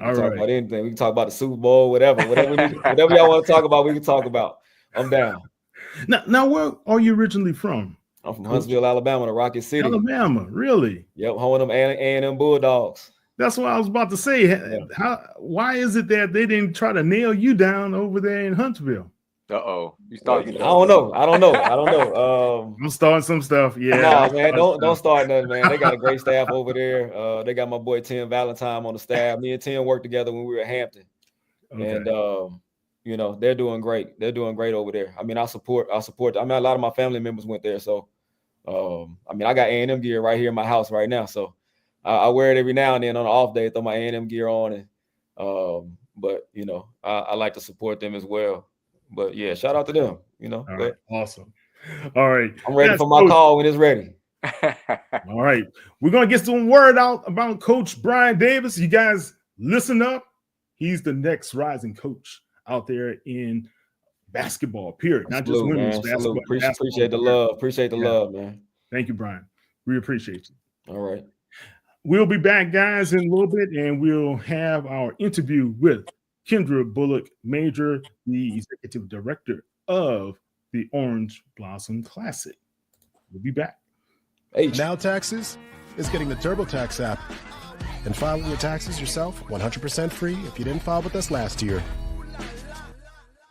We can All talk right. about anything. We can talk about the Super Bowl, whatever y'all want to talk about, we can talk about. I'm down. Now, where are you originally from? I'm from Huntsville, Alabama, to Rocket City. Alabama, really? Yep, home of them A&M Bulldogs. That's what I was about to say. Why is it that they didn't try to nail you down over there in Huntsville? You I don't know. I'm starting some stuff. Yeah. No, man, don't start nothing, man. They got a great staff over there. They got my boy Tim Valentine on the staff. Me and Tim worked together when we were at Hampton. Okay. And you know, they're doing great. They're doing great over there. I mean, I support. I mean, a lot of my family members went there. So I mean, I got A&M gear right here in my house right now. So I wear it every now and then on an off day, throw my A&M gear on, and but you know, I like to support them as well. But yeah, shout out to them. You know, all right, awesome. All right, I'm ready for my call when it's ready. All right, we're gonna get some word out about Coach Brian Davis. You guys listen up. He's the next rising coach out there in basketball. Period. Not just women's basketball. Appreciate the love. Appreciate the love, man. Thank you, Brian. We appreciate you. All right. We'll be back, guys, in a little bit, and we'll have our interview with Kendra Bullock Major, the executive director of the Orange Blossom Classic. We'll be back. Now Taxes is getting the TurboTax app and filing your taxes yourself 100% free if you didn't file with us last year.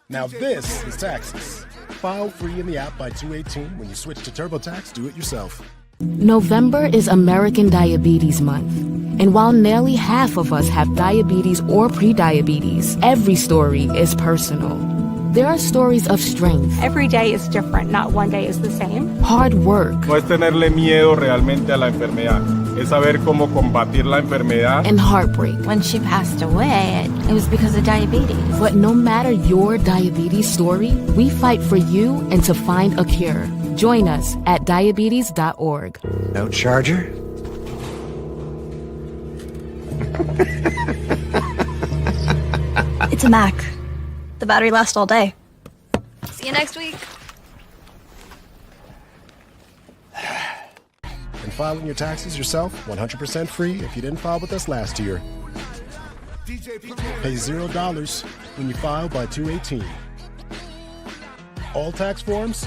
Now this is Taxes. File free in the app by 2/18 when you switch to TurboTax Do It Yourself. November is American Diabetes Month. And while nearly half of us have diabetes or prediabetes, every story is personal. There are stories of strength. Every day is different, not one day is the same. Hard work. No es tenerle miedo realmente a la enfermedad, es saber cómo combatir la enfermedad. And heartbreak. When she passed away, it was because of diabetes. But no matter your diabetes story, we fight for you and to find a cure. Join us at diabetes.org. No charger? It's a Mac. The battery lasts all day. See you next week. And filing your taxes yourself 100% free if you didn't file with us last year. Pay $0 when you file by 2/18. All tax forms,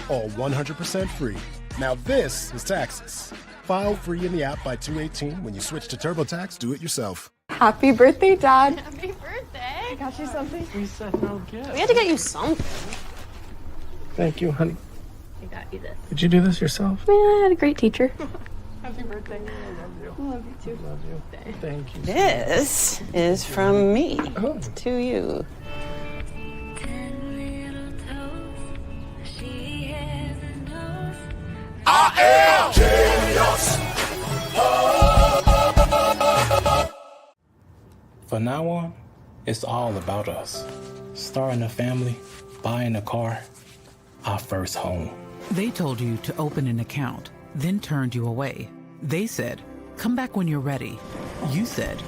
all 100% free. Now this is Taxes. File free in the app by 2/18 when you switch to TurboTax Do It Yourself. Happy birthday, Dad. Happy birthday. I got you something. We said no gift. We had to get you something. Thank you, honey. I got you this. Did you do this yourself? Yeah, I had a great teacher. Happy birthday. I love you. I love you too. Love you. Thank you. This is from me to you. I am genius. From now on, it's all about us. Starting a family, buying a car, our first home. They told you to open an account, then turned you away. They said, come back when you're ready. You said,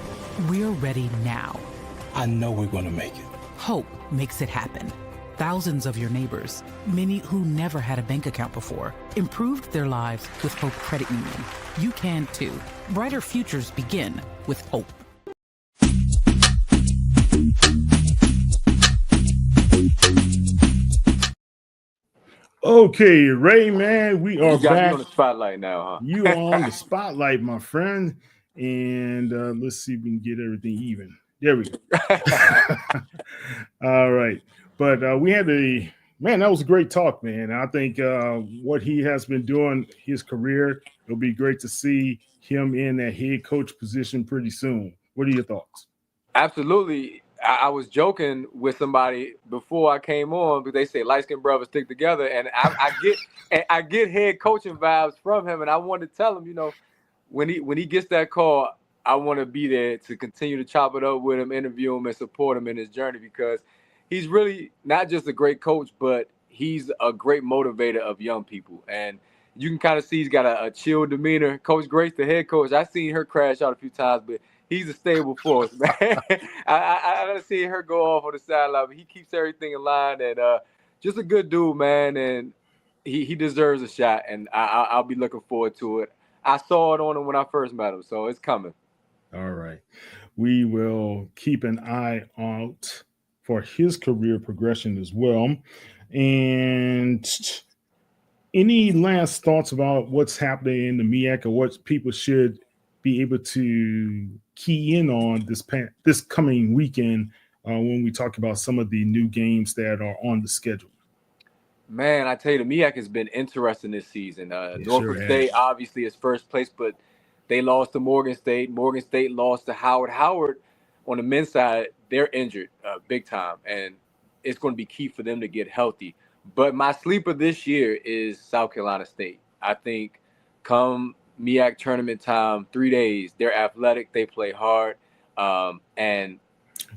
we're ready now. I know we're going to make it. Hope makes it happen. Thousands of your neighbors, many who never had a bank account before, improved their lives with Hope Credit Union. You can too. Brighter futures begin with hope. Okay, Ray, man, we are You got back. me on the spotlight now, huh? You are on the spotlight, my friend. And let's see if we can get everything even. There we go. All right. But we had that was a great talk, man. I think what he has been doing his career, it'll be great to see him in that head coach position pretty soon. What are your thoughts? Absolutely. I was joking with somebody before I came on, but they say light-skinned brothers stick together, and I get head coaching vibes from him, and I wanted to tell him, you know, when he gets that call, I want to be there to continue to chop it up with him, interview him, and support him in his journey, because he's really not just a great coach, but he's a great motivator of young people, and you can kind of see he's got a chill demeanor. Coach Grace, the head coach, I've seen her crash out a few times, but he's a stable force, man. I don't see her go off on the sideline, but he keeps everything in line, and just a good dude, man. And he deserves a shot, and I'll be looking forward to it. I saw it on him when I first met him, so it's coming. All right. we will keep an eye out for his career progression as well. And any last thoughts about what's happening in the MEAC or what people should be able to key in on this coming weekend when we talk about some of the new games that are on the schedule? Man, I tell you, the MEAC has been interesting this season. It Norfolk sure State has. obviously is first place, but they lost to Morgan State. Morgan State lost to Howard. Howard, on the men's side, they're injured big time, and it's going to be key for them to get healthy. But my sleeper this year is South Carolina State. I think come MEAC tournament time, 3 days, they're athletic, they play hard, and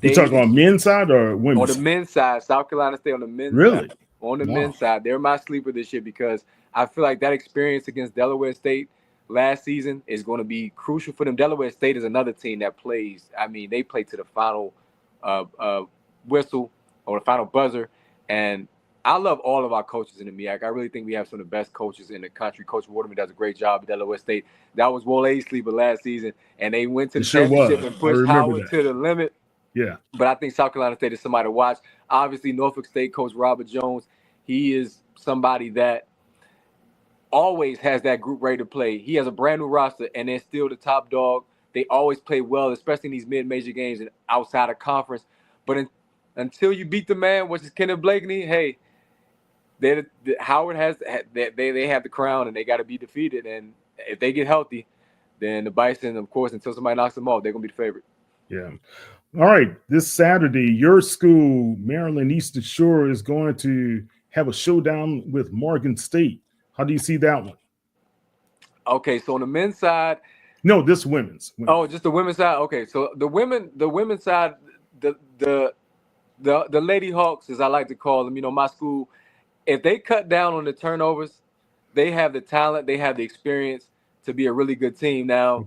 You talking about men's side or women's? On the men's side, South Carolina State on the men's Really? side. On the Wow. men's side, they're my sleeper this year because I feel like that experience against Delaware State last season is going to be crucial for them. Delaware State is another team that plays. I mean, they play to the final whistle or the final buzzer. And I love all of our coaches in the MEAC. I really think we have some of the best coaches in the country. Coach Waterman does a great job at Delaware State. That was Will sleeper last season, and they went to the championship and pushed Howard to the limit. Yeah. But I think South Carolina State is somebody to watch. Obviously, Norfolk State coach Robert Jones, he is somebody that always has that group ready to play. He has a brand new roster, and they're still the top dog. They always play well, especially in these mid-major games and outside of conference. But until you beat the man, which is Kenneth Blakeney, hey, Howard they have the crown, and they got to be defeated. And if they get healthy, then the Bison, of course, until somebody knocks them off, they're going to be the favorite. Yeah. All right. This Saturday, your school, Maryland Eastern Shore, is going to have a showdown with Morgan State. How do you see that one? Okay, so on the men's side. No, this women's. Oh, just the women's side. Okay, so the women's side, the Lady Hawks, as I like to call them, my school, if they cut down on the turnovers, they have the talent, they have the experience to be a really good team. Now,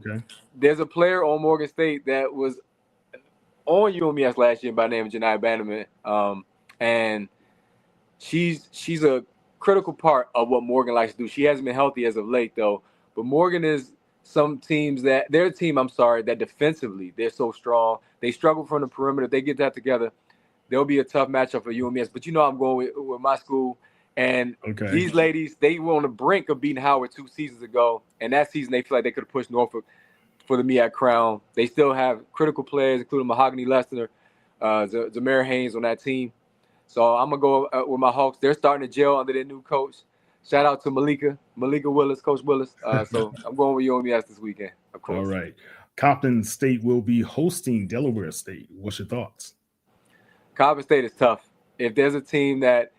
there's a player on Morgan State that was on UMES last year by the name of Janai Bannerman, and she's a critical part of what Morgan likes to do. She hasn't been healthy as of late, though. But Morgan is they're a team, that defensively, they're so strong. They struggle from the perimeter. If they get that together, there'll be a tough matchup for UMES. But I'm going with my school. And these ladies, they were on the brink of beating Howard 2 seasons ago. And that season, they feel like they could have pushed Norfolk for the MEAC crown. They still have critical players, including Mahogany Lester, Zamara Haynes on that team. So I'm going to go with my Hawks. They're starting to gel under their new coach. Shout out to Malika Willis, Coach Willis. So I'm going with UMES this weekend, of course. All right. Compton State will be hosting Delaware State. What's your thoughts? Compton State is tough. If there's a team that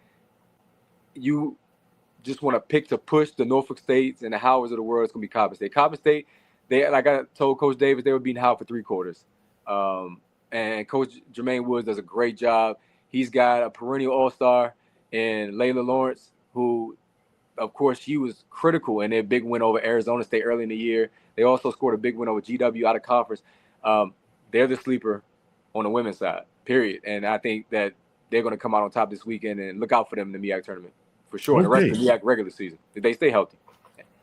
you just want to pick to push the Norfolk States and the Howards of the world, it's going to be Compton State. Compton State, like I told Coach Davis, they were beating Howard for 3 quarters. And Coach Jermaine Woods does a great job. He's got a perennial all-star in Layla Lawrence, who, of course, she was critical in their big win over Arizona State early in the year. They also scored a big win over GW out of conference. They're the sleeper on the women's side, period. And I think that they're going to come out on top this weekend, and look out for them in the MEAC tournament for sure. The rest of the MEAC regular season, if they stay healthy.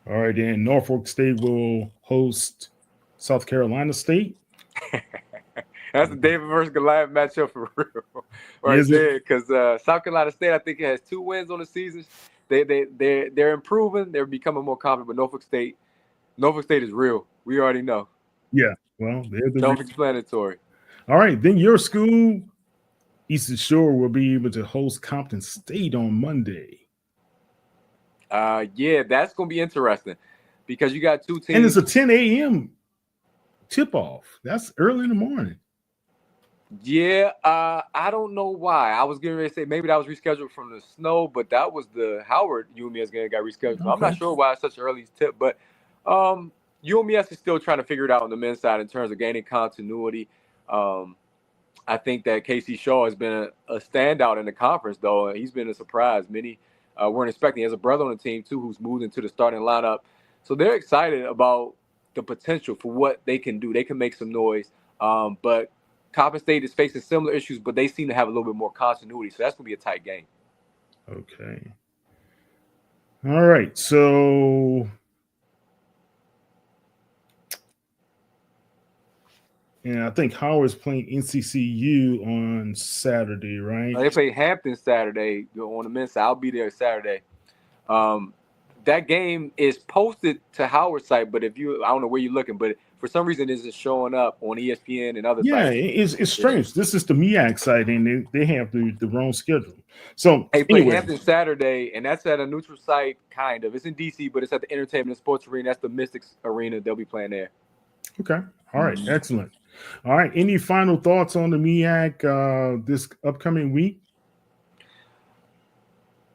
All right, and Norfolk State will host South Carolina State. That's the David versus Goliath matchup for real, right there. Because South Carolina State, I think, has 2 wins on the season. They're improving. They're becoming more confident. But Norfolk State is real. We already know. Yeah, well, they're the self-explanatory. All right, then your school, Eastern Shore, will be able to host Compton State on Monday. Yeah, that's going to be interesting because you got 2 teams. And it's a 10 a.m. tip-off. That's early in the morning. Yeah, I don't know why. I was getting ready to say maybe that was rescheduled from the snow, but that was the Howard UMES game that got rescheduled. So I'm not sure why it's such an early tip, but UMES is still trying to figure it out on the men's side in terms of gaining continuity. I think that Casey Shaw has been a standout in the conference, though. He's been a surprise. Many weren't expecting. He has a brother on the team, too, who's moved into the starting lineup. So they're excited about the potential for what they can do. They can make some noise, but Compton State is facing similar issues, but they seem to have a little bit more continuity. So that's going to be a tight game. Okay. All right. So And I think Howard's playing NCCU on Saturday, right? They play Hampton Saturday on the men's side. I'll be there Saturday. That game is posted to Howard's site, but I don't know where you're looking, but for some reason it's just showing up on ESPN and other Yeah, sites. it's strange. This is the MEAC site, and they have the wrong schedule. So They play anyway, Hampton Saturday, and that's at a neutral site, kind of. It's in DC, but it's at the Entertainment and Sports Arena. That's the Mystics Arena. They'll be playing there. Okay. All right. Excellent. All right. Any final thoughts on the MEAC this upcoming week?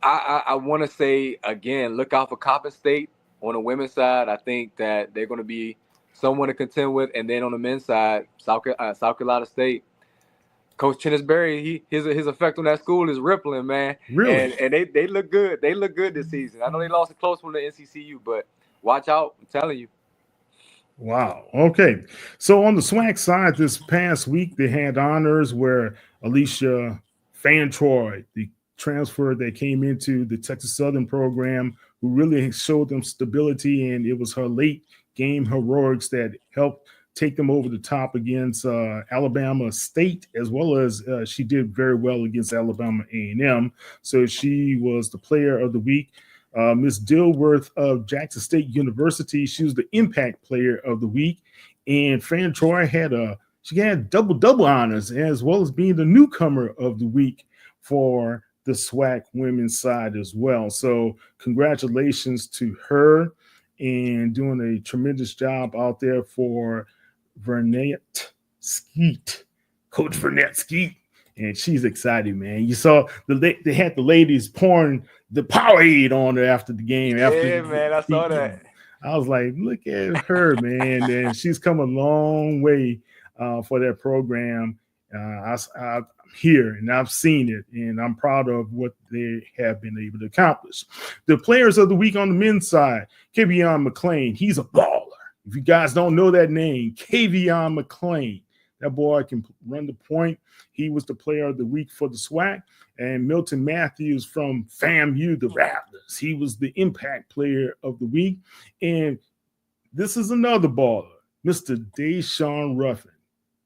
I want to say, again, look out for Coppin State on the women's side. I think that they're going to be someone to contend with. And then on the men's side, South Carolina State. Coach Chennis Berry, his effect on that school is rippling, man. Really? And they look good. They look good this season. I know they lost a close one to NCCU, but watch out. I'm telling you. Wow. Okay. So on the SWAC side, this past week, they had honors where Alicia Fantroy, the transfer that came into the Texas Southern program, who really showed them stability, and it was her late game heroics that helped take them over the top against Alabama State, as well as she did very well against Alabama A&M. So she was the player of the week. Miss Dilworth of Jackson State University, she was the impact player of the week. And Fan Troy had double honors, as well as being the newcomer of the week for the SWAC women's side as well. So congratulations to her, and doing a tremendous job out there for Vernette Skeet, Coach Vernette Skeet. And she's excited, man. You saw they had the ladies pouring the Powerade on her after the game. Man, I saw that. I was like, look at her, man. And she's come a long way for that program. I'm here and I've seen it, and I'm proud of what they have been able to accomplish. The players of the week on the men's side, Kavion McClain. He's a baller. If you guys don't know that name, Kavion McClain. That boy can run the point. He was the player of the week for the SWAC. And Milton Matthews from FAMU, the Raptors. He was the impact player of the week. And this is another baller, Mr. Deshaun Ruffin.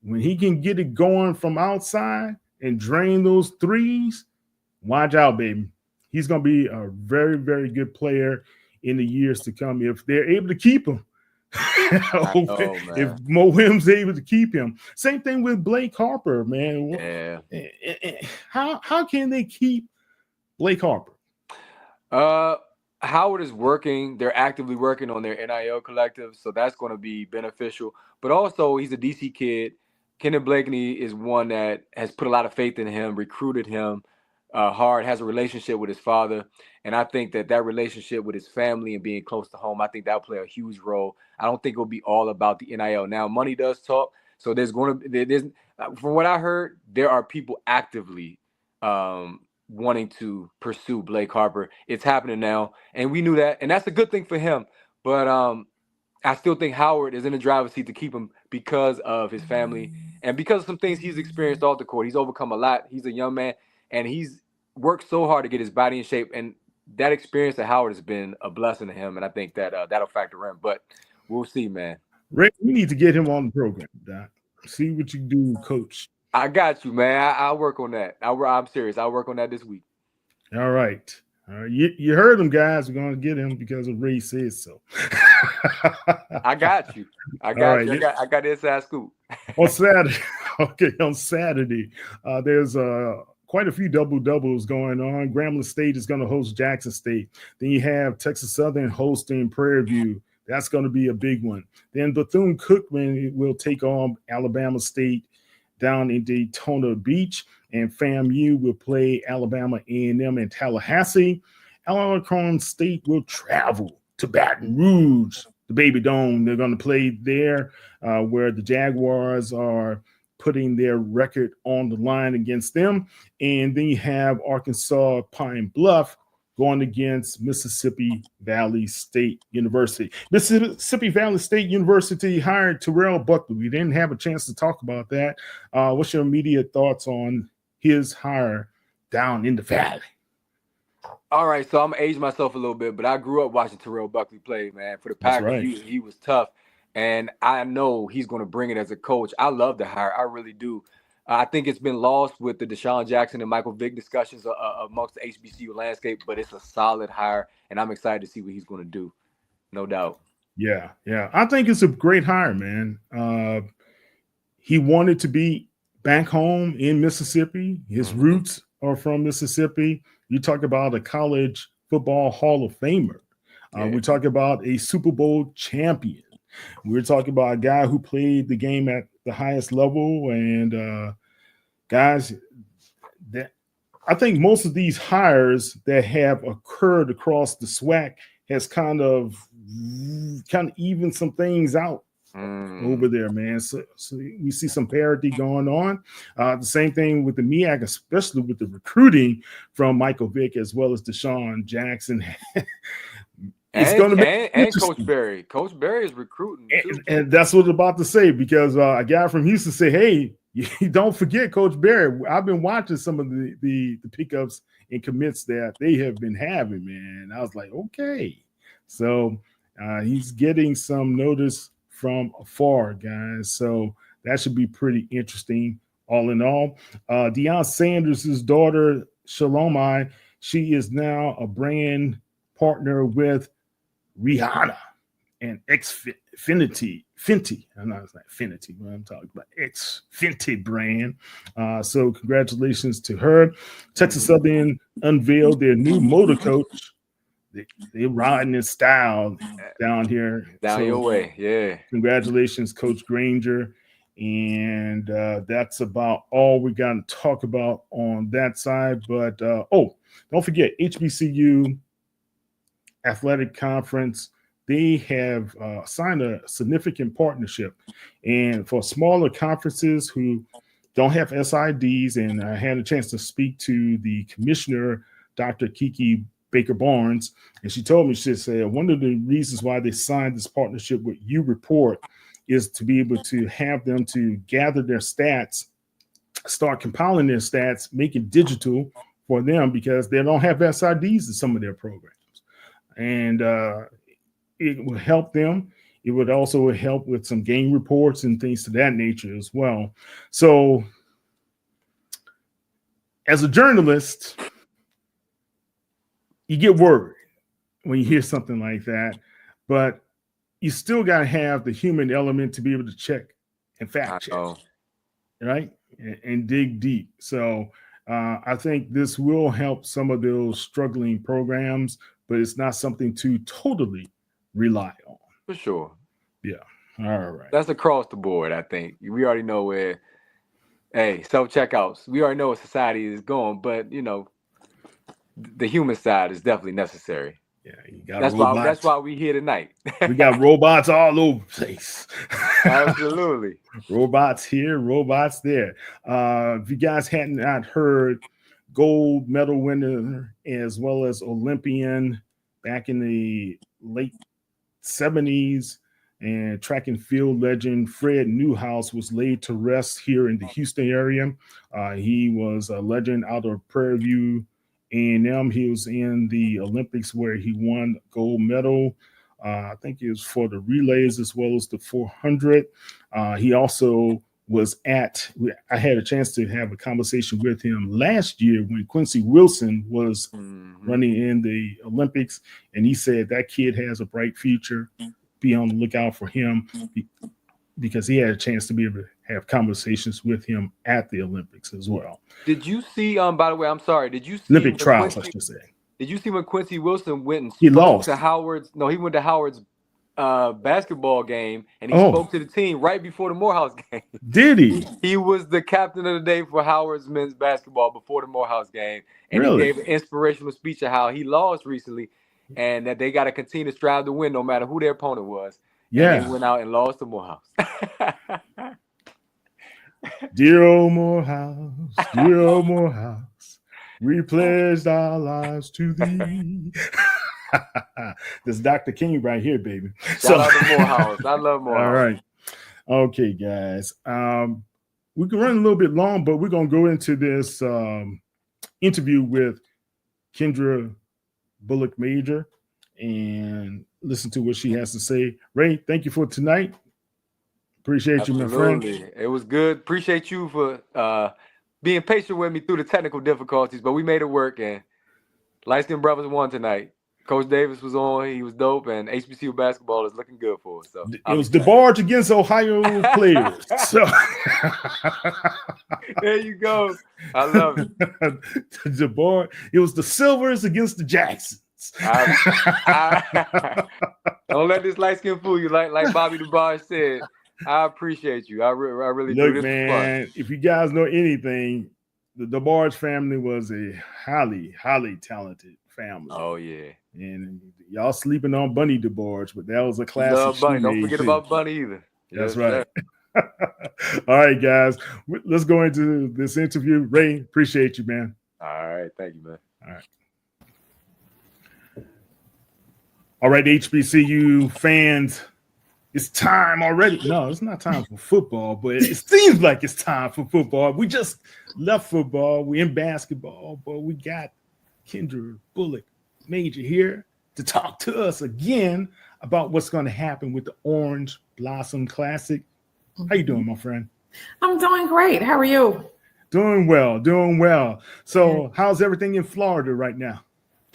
When he can get it going from outside and drain those threes, watch out, baby. He's going to be a very, very good player in the years to come if they're able to keep him. If Mo Williams able to keep him. Same thing with Blake Harper, man. Yeah. How can they keep Blake Harper? Howard is working. They're actively working on their NIL collective, so that's going to be beneficial. But also, he's a DC kid. Kenneth Blakeney is one that has put a lot of faith in him, recruited him hard, has a relationship with his father. And I think that relationship with his family and being close to home, I think that'll play a huge role. I don't think it'll be all about the NIL. Now, money does talk. So there's from what I heard, there are people actively wanting to pursue Blake Harper. It's happening now. And we knew that. And that's a good thing for him. But I still think Howard is in the driver's seat to keep him because of his family and because of some things he's experienced off the court. He's overcome a lot. He's a young man, and he's worked so hard to get his body in shape. And that experience at Howard has been a blessing to him. And I think that that'll factor in. But we'll see, man. Ray, we need to get him on the program, Doc. See what you do, Coach. I got you, man. I'll work on that. I'm serious. I'll work on that this week. All right. You heard him, guys. We're going to get him because of Ray says so. I got you. I got you. I got the inside scoop. On Saturday, there's quite a few double-doubles going on. Grambling State is going to host Jackson State. Then you have Texas Southern hosting Prairie View. That's going to be a big one. Then Bethune-Cookman will take on Alabama State down in Daytona Beach, and FAMU will play Alabama A&M in Tallahassee. Alcorn State will travel to Baton Rouge, the Baby Dome. They're going to play there where the Jaguars are putting their record on the line against them. And then you have Arkansas Pine Bluff going against Mississippi Valley State University. Mississippi Valley State University hired Terrell Buckley. We didn't have a chance to talk about that. What's your immediate thoughts on his hire down in the Valley? All right, so I'm going to age myself a little bit, but I grew up watching Terrell Buckley play, man. For the Packers, he was tough. and I know he's going to bring it as a coach. I love the hire. I really do. I think it's been lost with the Deshaun Jackson and Michael Vick discussions amongst the HBCU landscape, but it's a solid hire, and I'm excited to see what he's going to do. No doubt. Yeah. I think it's a great hire, man. He wanted to be back home in Mississippi. His roots are from Mississippi. You talk about a college football Hall of Famer. We talk about a Super Bowl champion. We're talking about a guy who played the game at the highest level. And guys, that I think most of these hires that have occurred across the SWAC has kind of evened some things out over there, man. So we see some parity going on. The same thing with the MEAC, especially with the recruiting from Michael Vick as well as Deshaun Jackson. It's going to be and Coach Berry. Coach Berry is recruiting too. And that's what I'm about to say, because a guy from Houston said, "Hey, you don't forget Coach Berry." I've been watching some of the pickups and commits that they have been having, man. I was like, okay, so he's getting some notice from afar, guys. So that should be pretty interesting. All in all, Deion Sanders' daughter Shalomai, she is now a brand partner with Rihanna and Fenty. I know it's not Fenty, but I'm talking about Fenty brand. So congratulations to her. Texas Southern unveiled their new motor coach. They're riding in style down here. Down your way, yeah. Congratulations, Coach Granger. And that's about all we got to talk about on that side. But, don't forget, HBCU Athletic Conference, they have signed a significant partnership. And for smaller conferences who don't have SIDs, and I had a chance to speak to the commissioner, Dr. Kiki Baker Barnes, and she told me, she said, one of the reasons why they signed this partnership with U Report is to be able to have them to gather their stats, start compiling their stats, make it digital for them, because they don't have SIDs in some of their programs. And it will help them. It would also help with some game reports and things to that nature as well. So as a journalist, you get worried when you hear something like that, but you still got to have the human element to be able to check and fact check, right? And dig deep. So I think this will help some of those struggling programs, but it's not something to totally rely on. For sure. Yeah. All right. That's across the board, I think. We already know where, self-checkouts. We already know where society is going, but, the human side is definitely necessary. Yeah, you got that's why we here tonight. We got robots all over the place. Absolutely. Robots here, robots there. If you guys hadn't not heard, gold medal winner as well as Olympian back in the late 70s, and track and field legend Fred Newhouse was laid to rest here in the Houston area. He was a legend out of Prairie View A&M. He was in the Olympics where he won gold medal. I think it was for the relays as well as the 400. He also was I had a chance to have a conversation with him last year when Quincy Wilson was running in the Olympics, and he said that kid has a bright future. Be on the lookout for him, because he had a chance to be able to have conversations with him at the Olympics as well. Did you see, by the way, I'm sorry, did you see Olympic trials, I should say. Did you see when Quincy Wilson went and he lost to Howard's? No, he went to Howard's basketball game, and he spoke to the team right before the Morehouse game. Did he? He was the captain of the day for Howard's men's basketball before the Morehouse game, and he gave an inspirational speech of how he lost recently, and that they got to continue to strive to win no matter who their opponent was. Yeah, and they went out and lost to Morehouse. Dear old Morehouse, dear old Morehouse, we pledged our lives to thee. This is Dr. King right here, baby. Shout out to Morehouse. I love Morehouse. All right. Okay, guys. We can run a little bit long, but we're going to go into this interview with Kendra Bullock Major and listen to what she has to say. Ray, thank you for tonight. Appreciate you, my friend. Absolutely. It was good. Appreciate you for being patient with me through the technical difficulties, but we made it work. And Light Skin Brothers won tonight. Coach Davis was on. He was dope, and HBCU basketball is looking good for us. So it was DeBarge against Ohio players. So there you go. I love it. DeBarge. It was the Silvers against the Jacksons. Don't let this light skin fool you. Like Bobby DeBarge said, I appreciate you. I really do. Look, man, if you guys know anything, the DeBarge family was a highly, highly talented family. Oh yeah. And y'all sleeping on Bunny DeBarge, but that was a classic. Love Bunny. Don't forget about Bunny either. That's right. All right, guys. Let's go into this interview. Ray, appreciate you, man. All right. Thank you, man. All right. All right, HBCU fans. It's time already. No, it's not time for football, but it seems like it's time for football. We just left football. We're in basketball, but we got Kendra Bullock Major here to talk to us again about what's going to happen with the Orange Blossom Classic. How you doing, my friend? I'm doing great. How are you? Doing well, doing well. So how's everything in Florida right now?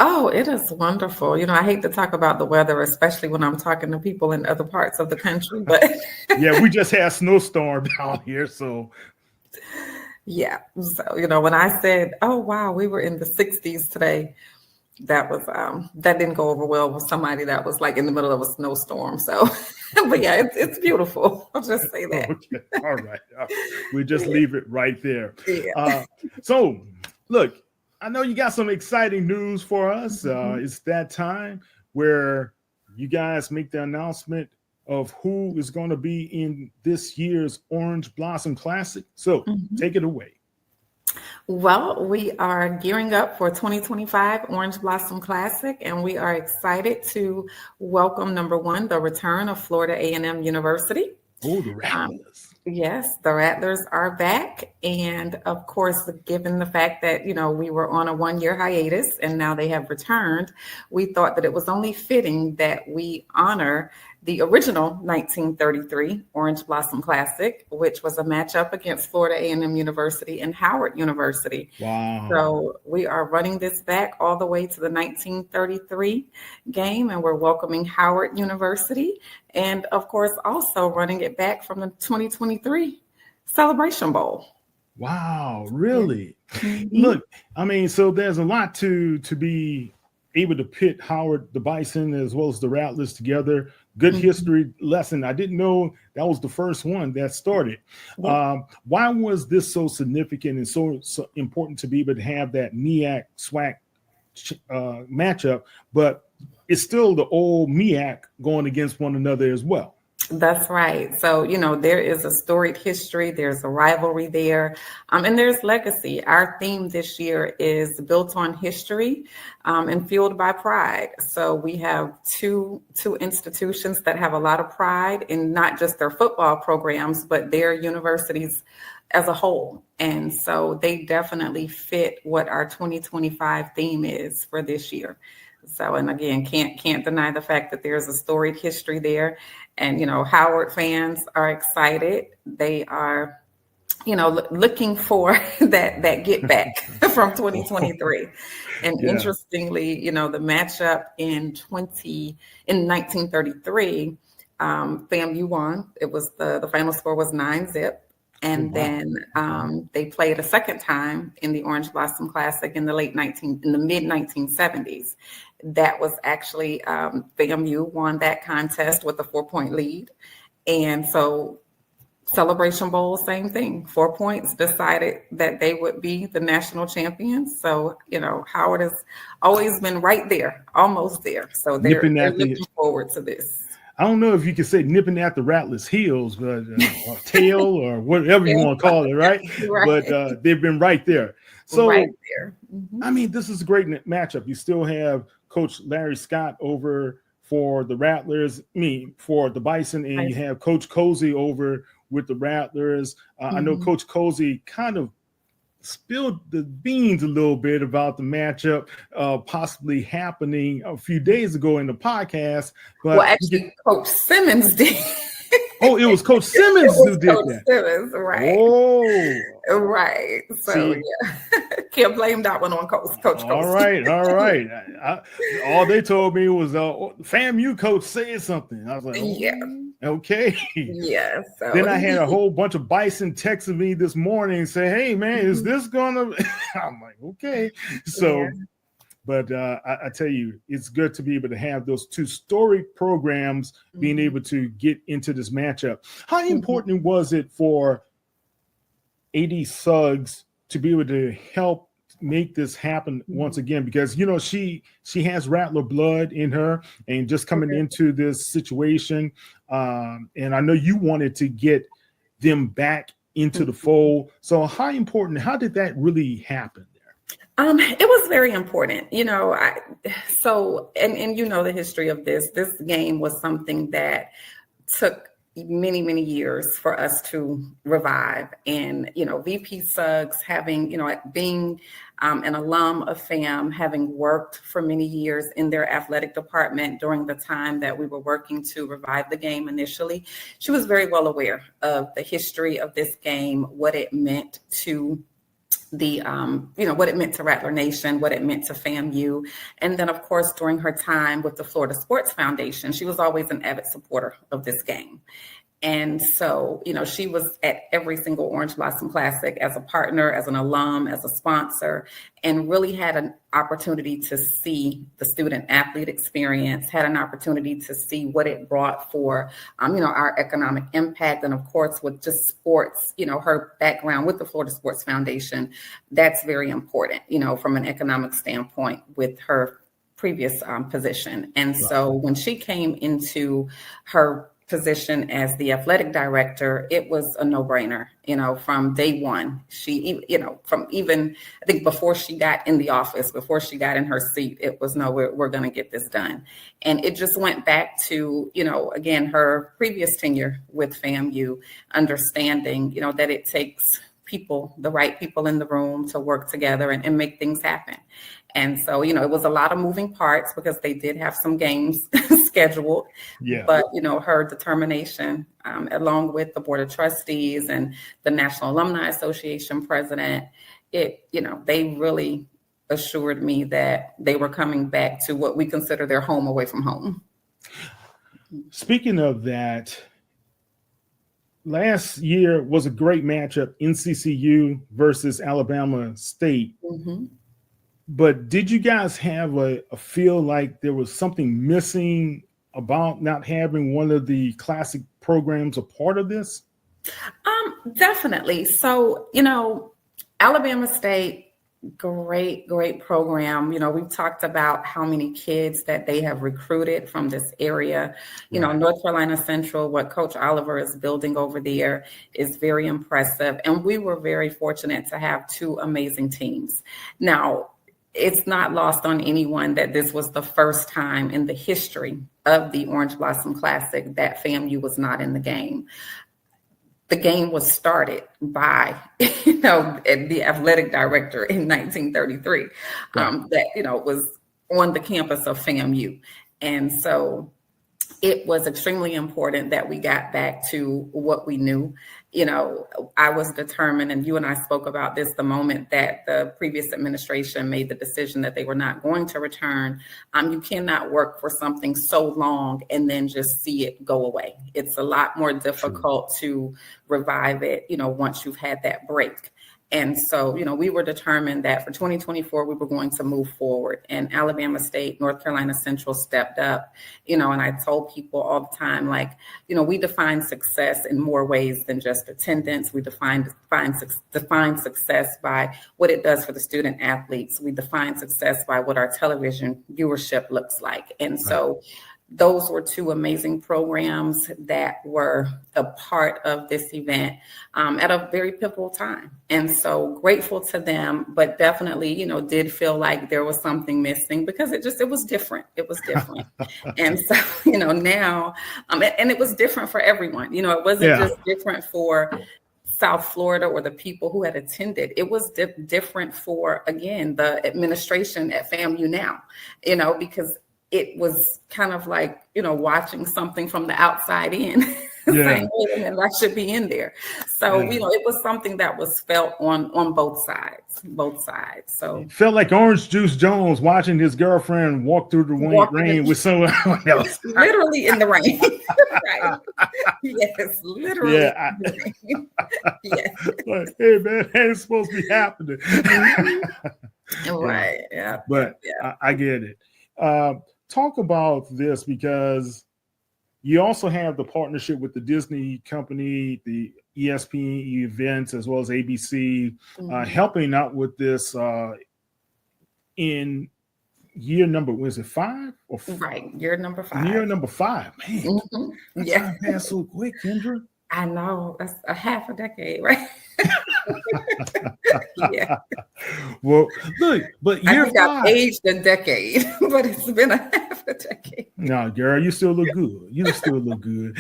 Oh, it is wonderful. You know, I hate to talk about the weather, especially when I'm talking to people in other parts of the country, but yeah, we just had a snowstorm down here, so yeah. So, you know, when I said, oh wow, we were in the 60s today, that was that didn't go over well with somebody that was like in the middle of a snowstorm. So but yeah, it's beautiful. I'll just say that. Okay. All right. We just leave it right there. Yeah. So look, I know you got some exciting news for us. It's that time where you guys make the announcement of who is going to be in this year's Orange Blossom Classic. So take it away. Well, we are gearing up for 2025 Orange Blossom Classic, and we are excited to welcome, number one, the return of Florida A&M University. Oh, the Rattlers. Yes, the Rattlers are back. And of course, given the fact that, you know, we were on a one-year hiatus and now they have returned, we thought that it was only fitting that we honor the original 1933 Orange Blossom Classic, which was a matchup against Florida A&M University and Howard University. Wow. So we are running this back all the way to the 1933 game, and we're welcoming Howard University. And of course, also running it back from the 2023 Celebration Bowl. Wow, really? Look, I mean, so there's a lot to be able to pit Howard, the Bison, as well as the Rattlers together. Good history lesson. I didn't know that was the first one that started. Why was this so significant and so important to be able to have that MEAC-SWAC matchup, but it's still the old MEAC going against one another as well? That's right. So, you know, there is a storied history, there's a rivalry there, and there's legacy. Our theme this year is built on history and fueled by pride. So we have two institutions that have a lot of pride in not just their football programs, but their universities as a whole. And so they definitely fit what our 2025 theme is for this year. So, and again, can't deny the fact that there's a storied history there. And, you know, Howard fans are excited. They are, you know, looking for that get back from 2023. And interestingly, you know, the matchup in 1933, FAMU won. It was the final score was 9-0. And then they played a second time in the Orange Blossom Classic in the mid 1970s. That was actually FAMU won that contest with a 4-point lead. And so Celebration Bowl, same thing. 4 points, decided that they would be the national champions. So, you know, Howard has always been right there, almost there. So they're looking forward to this. I don't know if you can say nipping at the Rattlers' heels, but or tail or whatever you want to call it, right? But they've been right there. So, right there. I mean, this is a great matchup. You still have Coach Larry Scott over for the Rattlers, for the Bison, and you have Coach Cozy over with the Rattlers. I know Coach Cozy kind of spilled the beans a little bit about the matchup possibly happening a few days ago in the podcast. But well, actually, Coach Simmons did. Oh, it was Coach Simmons who did Coach that. Simmons, right? Oh, right. So see, yeah, can't blame that one on Coach. all right. All they told me was, FAMU coach said something. I was like, Yeah. okay. Yeah. So Then I had a whole bunch of Bison texting me this morning and say, hey, man, is this gonna? I'm like, okay. So, but I tell you, it's good to be able to have those two story programs being able to get into this matchup. How important was it for AD Suggs to be able to help make this happen once again? Because she has Rattler blood in her, and just coming into this situation, and I know you wanted to get them back into the fold. So how did that really happen? It was very important, and the history of this game was something that took many, many years for us to revive. And, VP Suggs having, being an alum of FAM, having worked for many years in their athletic department during the time that we were working to revive the game initially, she was very well aware of the history of this game, what it meant to what it meant to Rattler Nation, what it meant to FAMU. And then, of course, during her time with the Florida Sports Foundation, she was always an avid supporter of this game. And so, she was at every single Orange Blossom Classic as a partner, as an alum, as a sponsor, and really had an opportunity to see the student athlete experience, had an opportunity to see what it brought for, our economic impact. And of course, with just sports, her background with the Florida Sports Foundation, that's very important, from an economic standpoint with her previous position. And so when she came into her position as the athletic director, it was a no-brainer, from day one. She, from even, I think before she got in the office, before she got in her seat, it was, no, we're going to get this done. And it just went back to, again, her previous tenure with FAMU, understanding, that it takes people, the right people in the room to work together and make things happen. And so, it was a lot of moving parts because they did have some games scheduled. Yeah. But, her determination, along with the Board of Trustees and the National Alumni Association president, they really assured me that they were coming back to what we consider their home away from home. Speaking of that, last year was a great matchup, NCCU versus Alabama State. But did you guys have a feel like there was something missing about not having one of the classic programs a part of this? Definitely. So, Alabama State, great program. We've talked about how many kids that they have recruited from this area. North Carolina Central, what Coach Oliver is building over there is very impressive. And we were very fortunate to have two amazing teams. Now, it's not lost on anyone that this was the first time in the history of the Orange Blossom Classic that FAMU was not in the game. The game was started by, the athletic director in 1933, that, was on the campus of FAMU. And so it was extremely important that we got back to what we knew. I was determined, and you and I spoke about this the moment that the previous administration made the decision that they were not going to return. You cannot work for something so long and then just see it go away. It's a lot more difficult to revive it, once you've had that break. And so, we were determined that for 2024, we were going to move forward. And Alabama State, North Carolina Central stepped up, and I told people all the time, we define success in more ways than just attendance. We define success by what it does for the student athletes. We define success by what our television viewership looks like. And so those were two amazing programs that were a part of this event at a very pivotal time. And so grateful to them, but definitely, did feel like there was something missing because it was different. It was different. And so, now, and it was different for everyone. It wasn't just different for South Florida or the people who had attended. It was different for, again, the administration at FAMU now, because it was kind of like, watching something from the outside in. saying, wait a minute, I should be in there. So, Yeah. it was something that was felt on both sides. So Felt like Orange Juice Jones watching his girlfriend walk through the rain with someone else. Literally in the rain. Right. Yes, literally Yeah. in the rain. Yes. Like, hey man, that ain't supposed to be happening. Right. Yeah. But I get it. Talk about this, because you also have the partnership with the Disney company, the ESPN events, as well as ABC, helping out with this in year number, was it 5 or 4? Right, year number 5. Year number 5, man. Yeah, time passed so quick, Kendra. I know, that's a half a decade, right? Yeah. Well, look, but year 5, I've aged a decade, but it's been a half a decade. No, girl, you still look good. You still look good.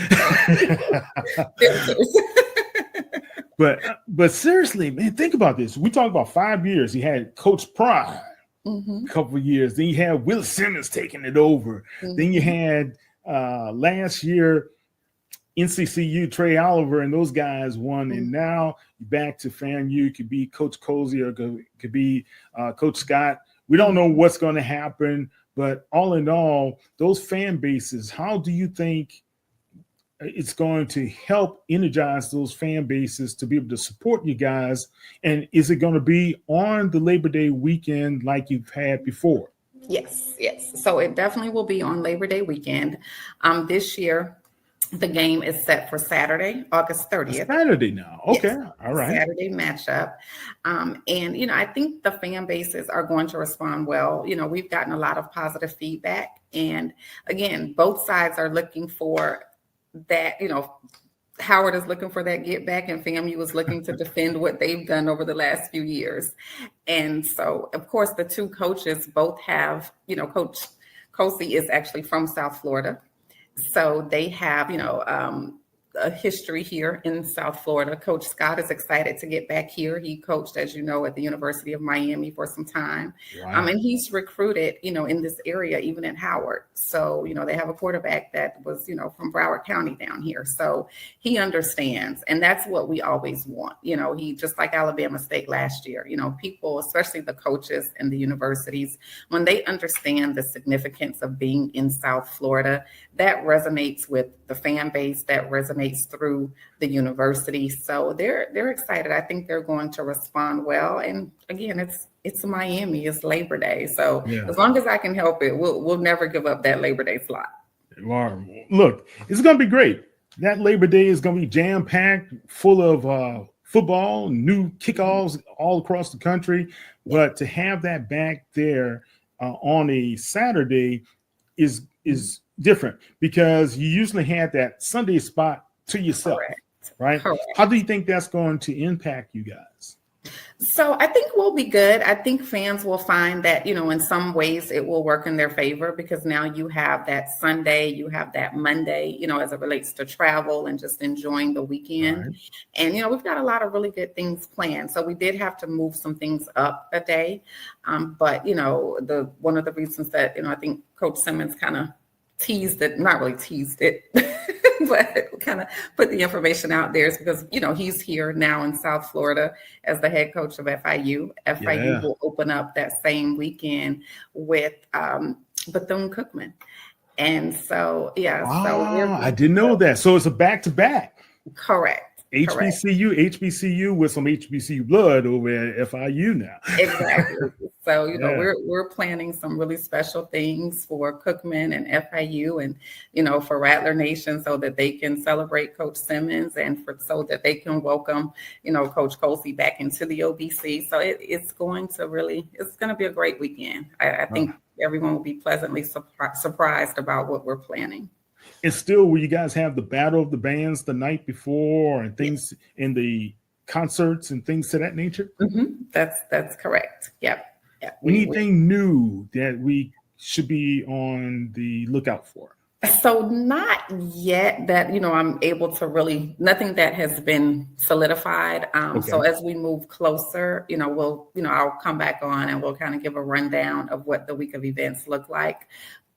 But seriously, man, think about this. We talk about 5 years. He had Coach Prime a couple of years. Then you had Will Simmons taking it over. Then you had last year NCCU, Trey Oliver, and those guys won. And now you're back to FAMU. It could be Coach Cozy or could be Coach Scott. We don't know what's going to happen. But all in all, those fan bases, how do you think it's going to help energize those fan bases to be able to support you guys? And is it going to be on the Labor Day weekend like you've had before? Yes. So it definitely will be on Labor Day weekend. This year, the game is set for Saturday, August 30th. Saturday now. Okay. Yes. All right. Saturday matchup. And, I think the fan bases are going to respond well. We've gotten a lot of positive feedback. And again, both sides are looking for that, Howard is looking for that get back, and FAMU is looking to defend what they've done over the last few years. And so, of course, the two coaches both have, Coach Cozy is actually from South Florida. So they have, a history here in South Florida. Coach Scott is excited to get back here. He coached, as you know, at the University of Miami for some time. Wow. And he's recruited, in this area, even at Howard. So, they have a quarterback that was, from Broward County down here. So he understands. And that's what we always want. He, just like Alabama State last year, people, especially the coaches and the universities, when they understand the significance of being in South Florida, that resonates with the fan base, that resonates through the university. So they're excited. I think they're going to respond well. And again, it's Miami, it's Labor Day. So as long as I can help it, we'll never give up that Labor Day slot. Look, it's going to be great. That Labor Day is going to be jam-packed, full of football, new kickoffs all across the country. But to have that back there on a Saturday is different, because you usually had that Sunday spot to yourself. Correct. Right? Correct. How do you think that's going to impact you guys? So I think we'll be good. I think fans will find that, in some ways it will work in their favor, because now you have that Sunday, you have that Monday, as it relates to travel and just enjoying the weekend. Right. And, we've got a lot of really good things planned. So we did have to move some things up a day. But, one of the reasons that, I think Coach Simmons kind of teased it, not really teased it, but kind of put the information out there is because, he's here now in South Florida as the head coach of FIU. FIU will open up that same weekend with Bethune-Cookman. And so, I didn't know that. So it's a back-to-back. Correct. HBCU with some HBCU blood over at FIU now. Exactly. So, we're planning some really special things for Cookman and FIU and, for Rattler Nation, so that they can celebrate Coach Simmons and so that they can welcome, Coach Cozy back into the OBC. So it's going to be a great weekend. I think everyone will be pleasantly surprised about what we're planning. And still, will you guys have the Battle of the Bands the night before and things in the concerts and things to that nature? Mm-hmm. That's correct. Yep. Anything new that we should be on the lookout for? So not yet that, I'm able to really, nothing that has been solidified. So as we move closer, I'll come back on and we'll kind of give a rundown of what the week of events look like.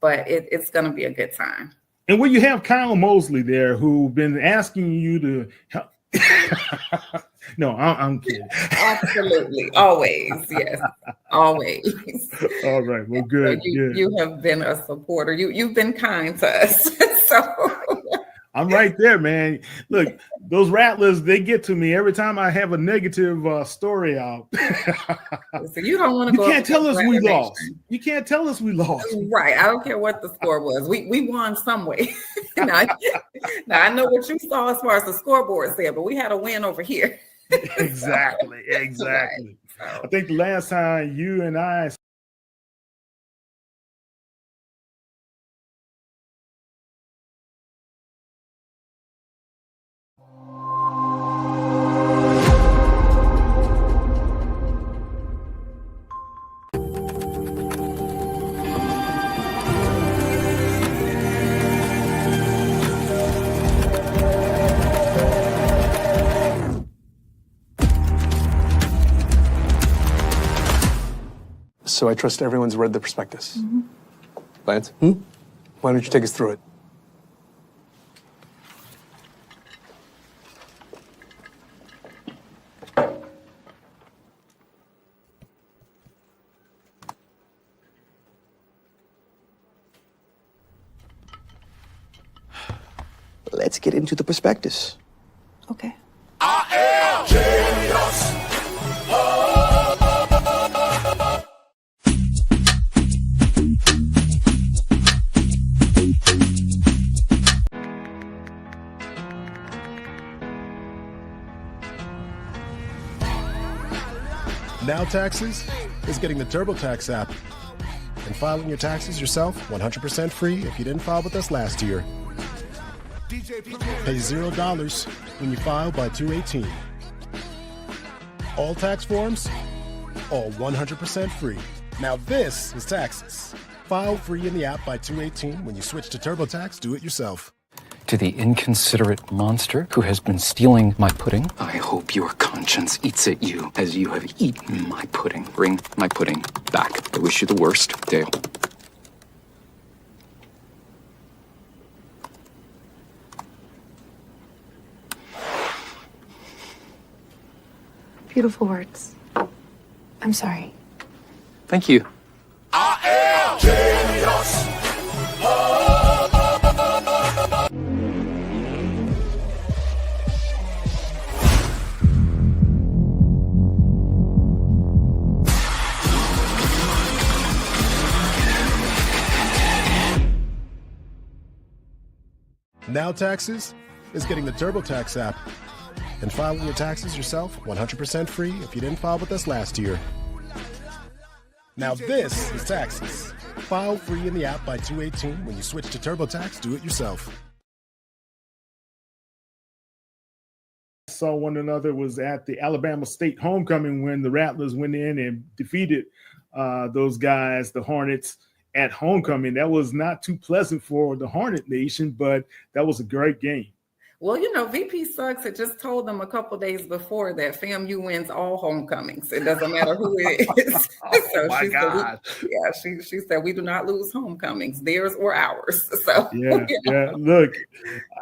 But it's going to be a good time. And when you have Kyle Mosley there, who's been asking you to help. No, I'm kidding. Absolutely. Always. Yes. Always. All right. Well, good. So you have been a supporter. You've been kind to us. So I'm right there, man. Look, those Rattlers, they get to me every time I have a negative story out. So you don't want to go. You can't tell us we lost. You can't tell us we lost. Right. I don't care what the score was. We won some way. now I know what you saw as far as the scoreboard said, but we had a win over here. Exactly. Right. So. I think the last time you and I So I trust everyone's read the prospectus. Mm-hmm. Lance? Why don't you take us through it? Let's get into the prospectus. Okay. Now Taxes is getting the TurboTax app and filing your taxes yourself 100% free if you didn't file with us last year. Pay $0 when you file by 2/18. All tax forms, all 100% free. Now this is Taxes. File free in the app by 2/18. When you switch to TurboTax, do it yourself. To the inconsiderate monster who has been stealing my pudding, I hope your conscience eats at you as you have eaten my pudding. Bring my pudding back. I wish you the worst, Dale. Beautiful words. I'm sorry. Thank you. Now Taxes is getting the TurboTax app and filing your taxes yourself 100% free if you didn't file with us last year. Now this is Taxes. File free in the app by 2/18. When you switch to TurboTax, do it yourself. Saw one another was at the Alabama State homecoming when the Rattlers went in and defeated those guys, the Hornets, at homecoming. That was not too pleasant for the Hornet Nation, but that was a great game. Well, you know, VP Suggs had just told them a couple days before that FAMU wins all homecomings. It doesn't matter who it is. So my God. She said we do not lose homecomings, theirs or ours. So yeah. Look,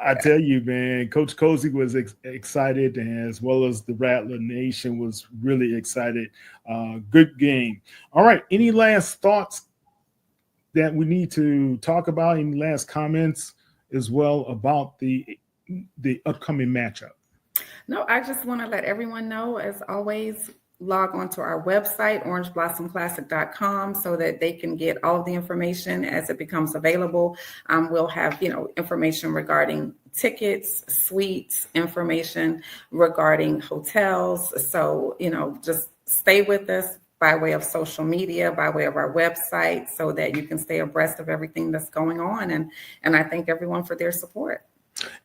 I tell you, man, Coach Cozy was excited, and as well as the Rattler Nation was really excited. Good game. All right. Any last thoughts that we need to talk about? Any last comments as well about the upcoming matchup? No, I just want to let everyone know, as always, log on to our website, orangeblossomclassic.com, so that they can get all of the information as it becomes available. We'll have, information regarding tickets, suites, information regarding hotels. So, just stay with us by way of social media, by way of our website, so that you can stay abreast of everything that's going on. And I thank everyone for their support.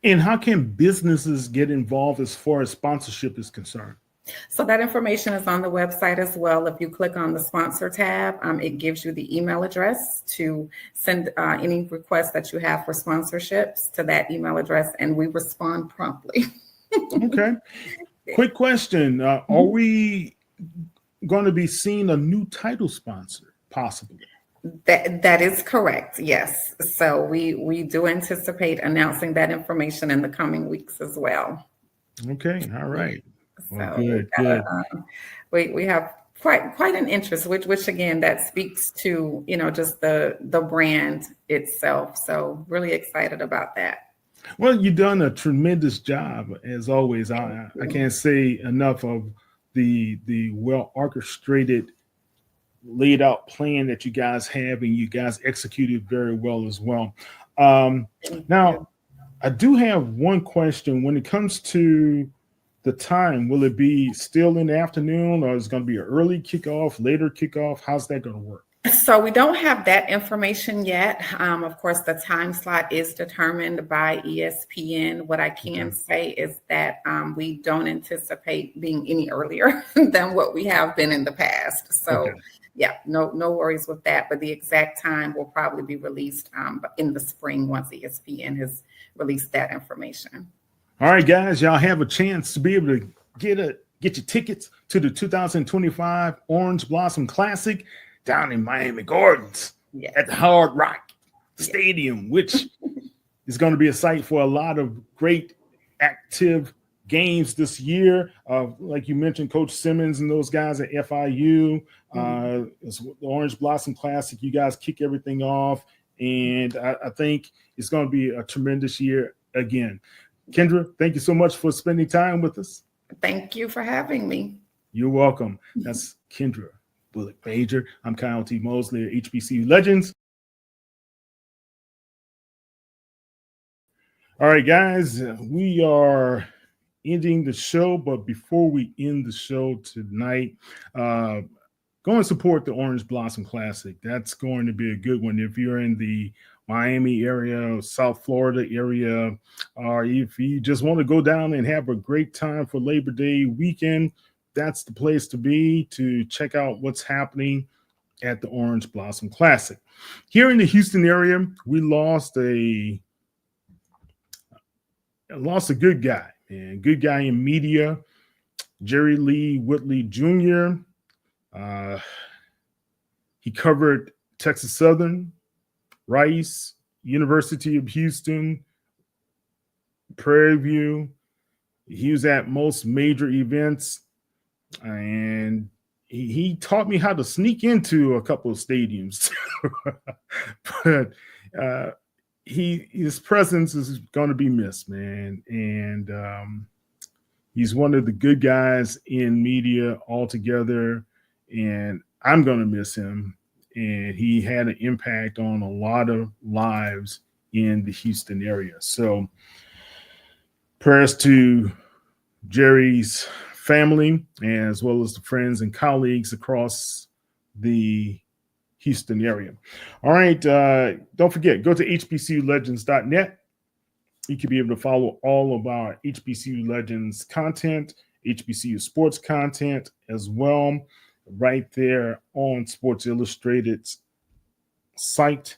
And how can businesses get involved as far as sponsorship is concerned? So that information is on the website as well. If you click on the sponsor tab, it gives you the email address to send any requests that you have for sponsorships to that email address, and we respond promptly. Okay. Quick question. Are we going to be seeing a new title sponsor, possibly? That is correct. Yes. So we do anticipate announcing that information in the coming weeks as well. Okay. All right. Well, So good. We have quite an interest, which again that speaks to just the brand itself. So really excited about that. Well, you've done a tremendous job as always. I can't say enough of the well orchestrated, laid out plan that you guys have, and you guys executed very well as well. Now, I do have one question. When it comes to the time, will it be still in the afternoon, or is it going to be an early kickoff, later kickoff? How's that going to work? So we don't have that information yet. Of course, the time slot is determined by ESPN. What I can say is that we don't anticipate being any earlier than what we have been in the past. So yeah, no worries with that. But the exact time will probably be released in the spring once ESPN has released that information. All right, guys, y'all have a chance to be able to get your tickets to the 2025 Orange Blossom Classic down in Miami Gardens at the Hard Rock Stadium, which is going to be a site for a lot of great active games this year. Like you mentioned, Coach Simmons and those guys at FIU. It's the Orange Blossom Classic. You guys kick everything off, and I think it's going to be a tremendous year again. Kendra, thank you so much for spending time with us. Thank you for having me. You're welcome. That's Kendra Bullock Major. I'm Kyle T. Mosley at HBCU Legends. All right, guys, we are ending the show, but before we end the show tonight, go and support the Orange Blossom Classic. That's going to be a good one. If you're in the Miami area, South Florida area, or if you just want to go down and have a great time for Labor Day weekend, that's the place to be to check out what's happening at the Orange Blossom Classic. Here in the Houston area, we lost a good guy, man. Good guy in media, Jerry Lee Whitley Jr. He covered Texas Southern, Rice, University of Houston, Prairie View. He was at most major events, and he taught me how to sneak into a couple of stadiums. But his presence is going to be missed, man. And he's one of the good guys in media altogether, and I'm going to miss him. And he had an impact on a lot of lives in the Houston area. So prayers to Jerry's family, as well as the friends and colleagues across the Houston area. All right. Don't forget, go to hbculegends.net. You can be able to follow all of our HBCU Legends content, HBCU sports content as well, right there on Sports Illustrated's site.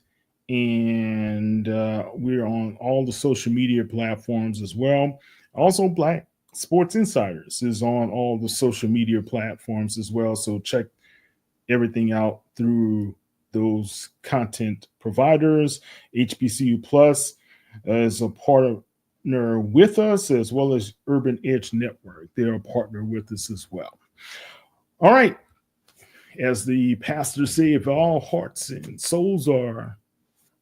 And we're on all the social media platforms as well. Also, Black Sports Insiders is on all the social media platforms as well. So check everything out through those content providers. HBCU Plus is a partner with us, as well as Urban Edge Network. They're a partner with us as well. All right. As the pastors say, if all hearts and souls are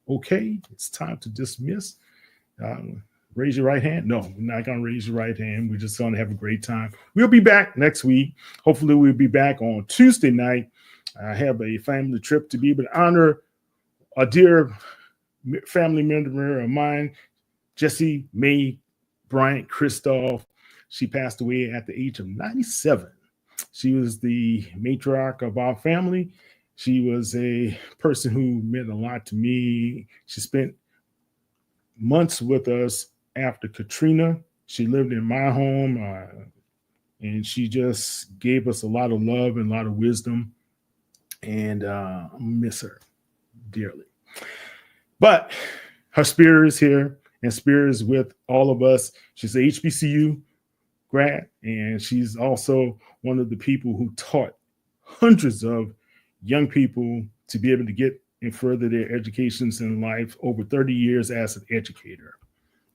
okay, it's time to dismiss. Raise your right hand. No, we're not going to raise your right hand. We're just going to have a great time. We'll be back next week. Hopefully, we'll be back on Tuesday night. I have a family trip to be able to honor a dear family member of mine, Jessie Mae Bryant Christoph. She passed away at the age of 97. She was the matriarch of our family. She was a person who meant a lot to me. She spent months with us after Katrina. She lived in my home, and she just gave us a lot of love and a lot of wisdom. And I miss her dearly. But her spirit is here, and spirit is with all of us. She's a HBCU grad, and she's also one of the people who taught hundreds of young people to be able to get and further their educations in life over 30 years as an educator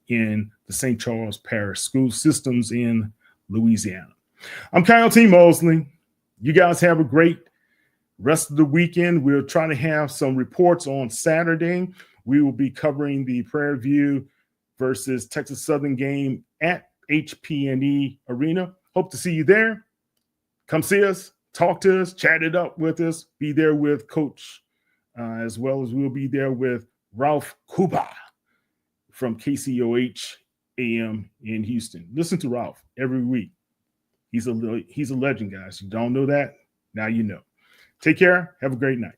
in the St. Charles Parish school systems in Louisiana. I'm Kyle T. Mosley. You guys have a great rest of the weekend. We're trying to have some reports on Saturday. We will be covering the Prairie View versus Texas Southern game at HP&E Arena. Hope to see you there. Come see us, talk to us, chat it up with us. Be there with Coach, as well as we'll be there with Ralph Kuba from KCOH AM in Houston. Listen to Ralph every week. He's a legend, guys. You don't know that? Now you know. Take care. Have a great night.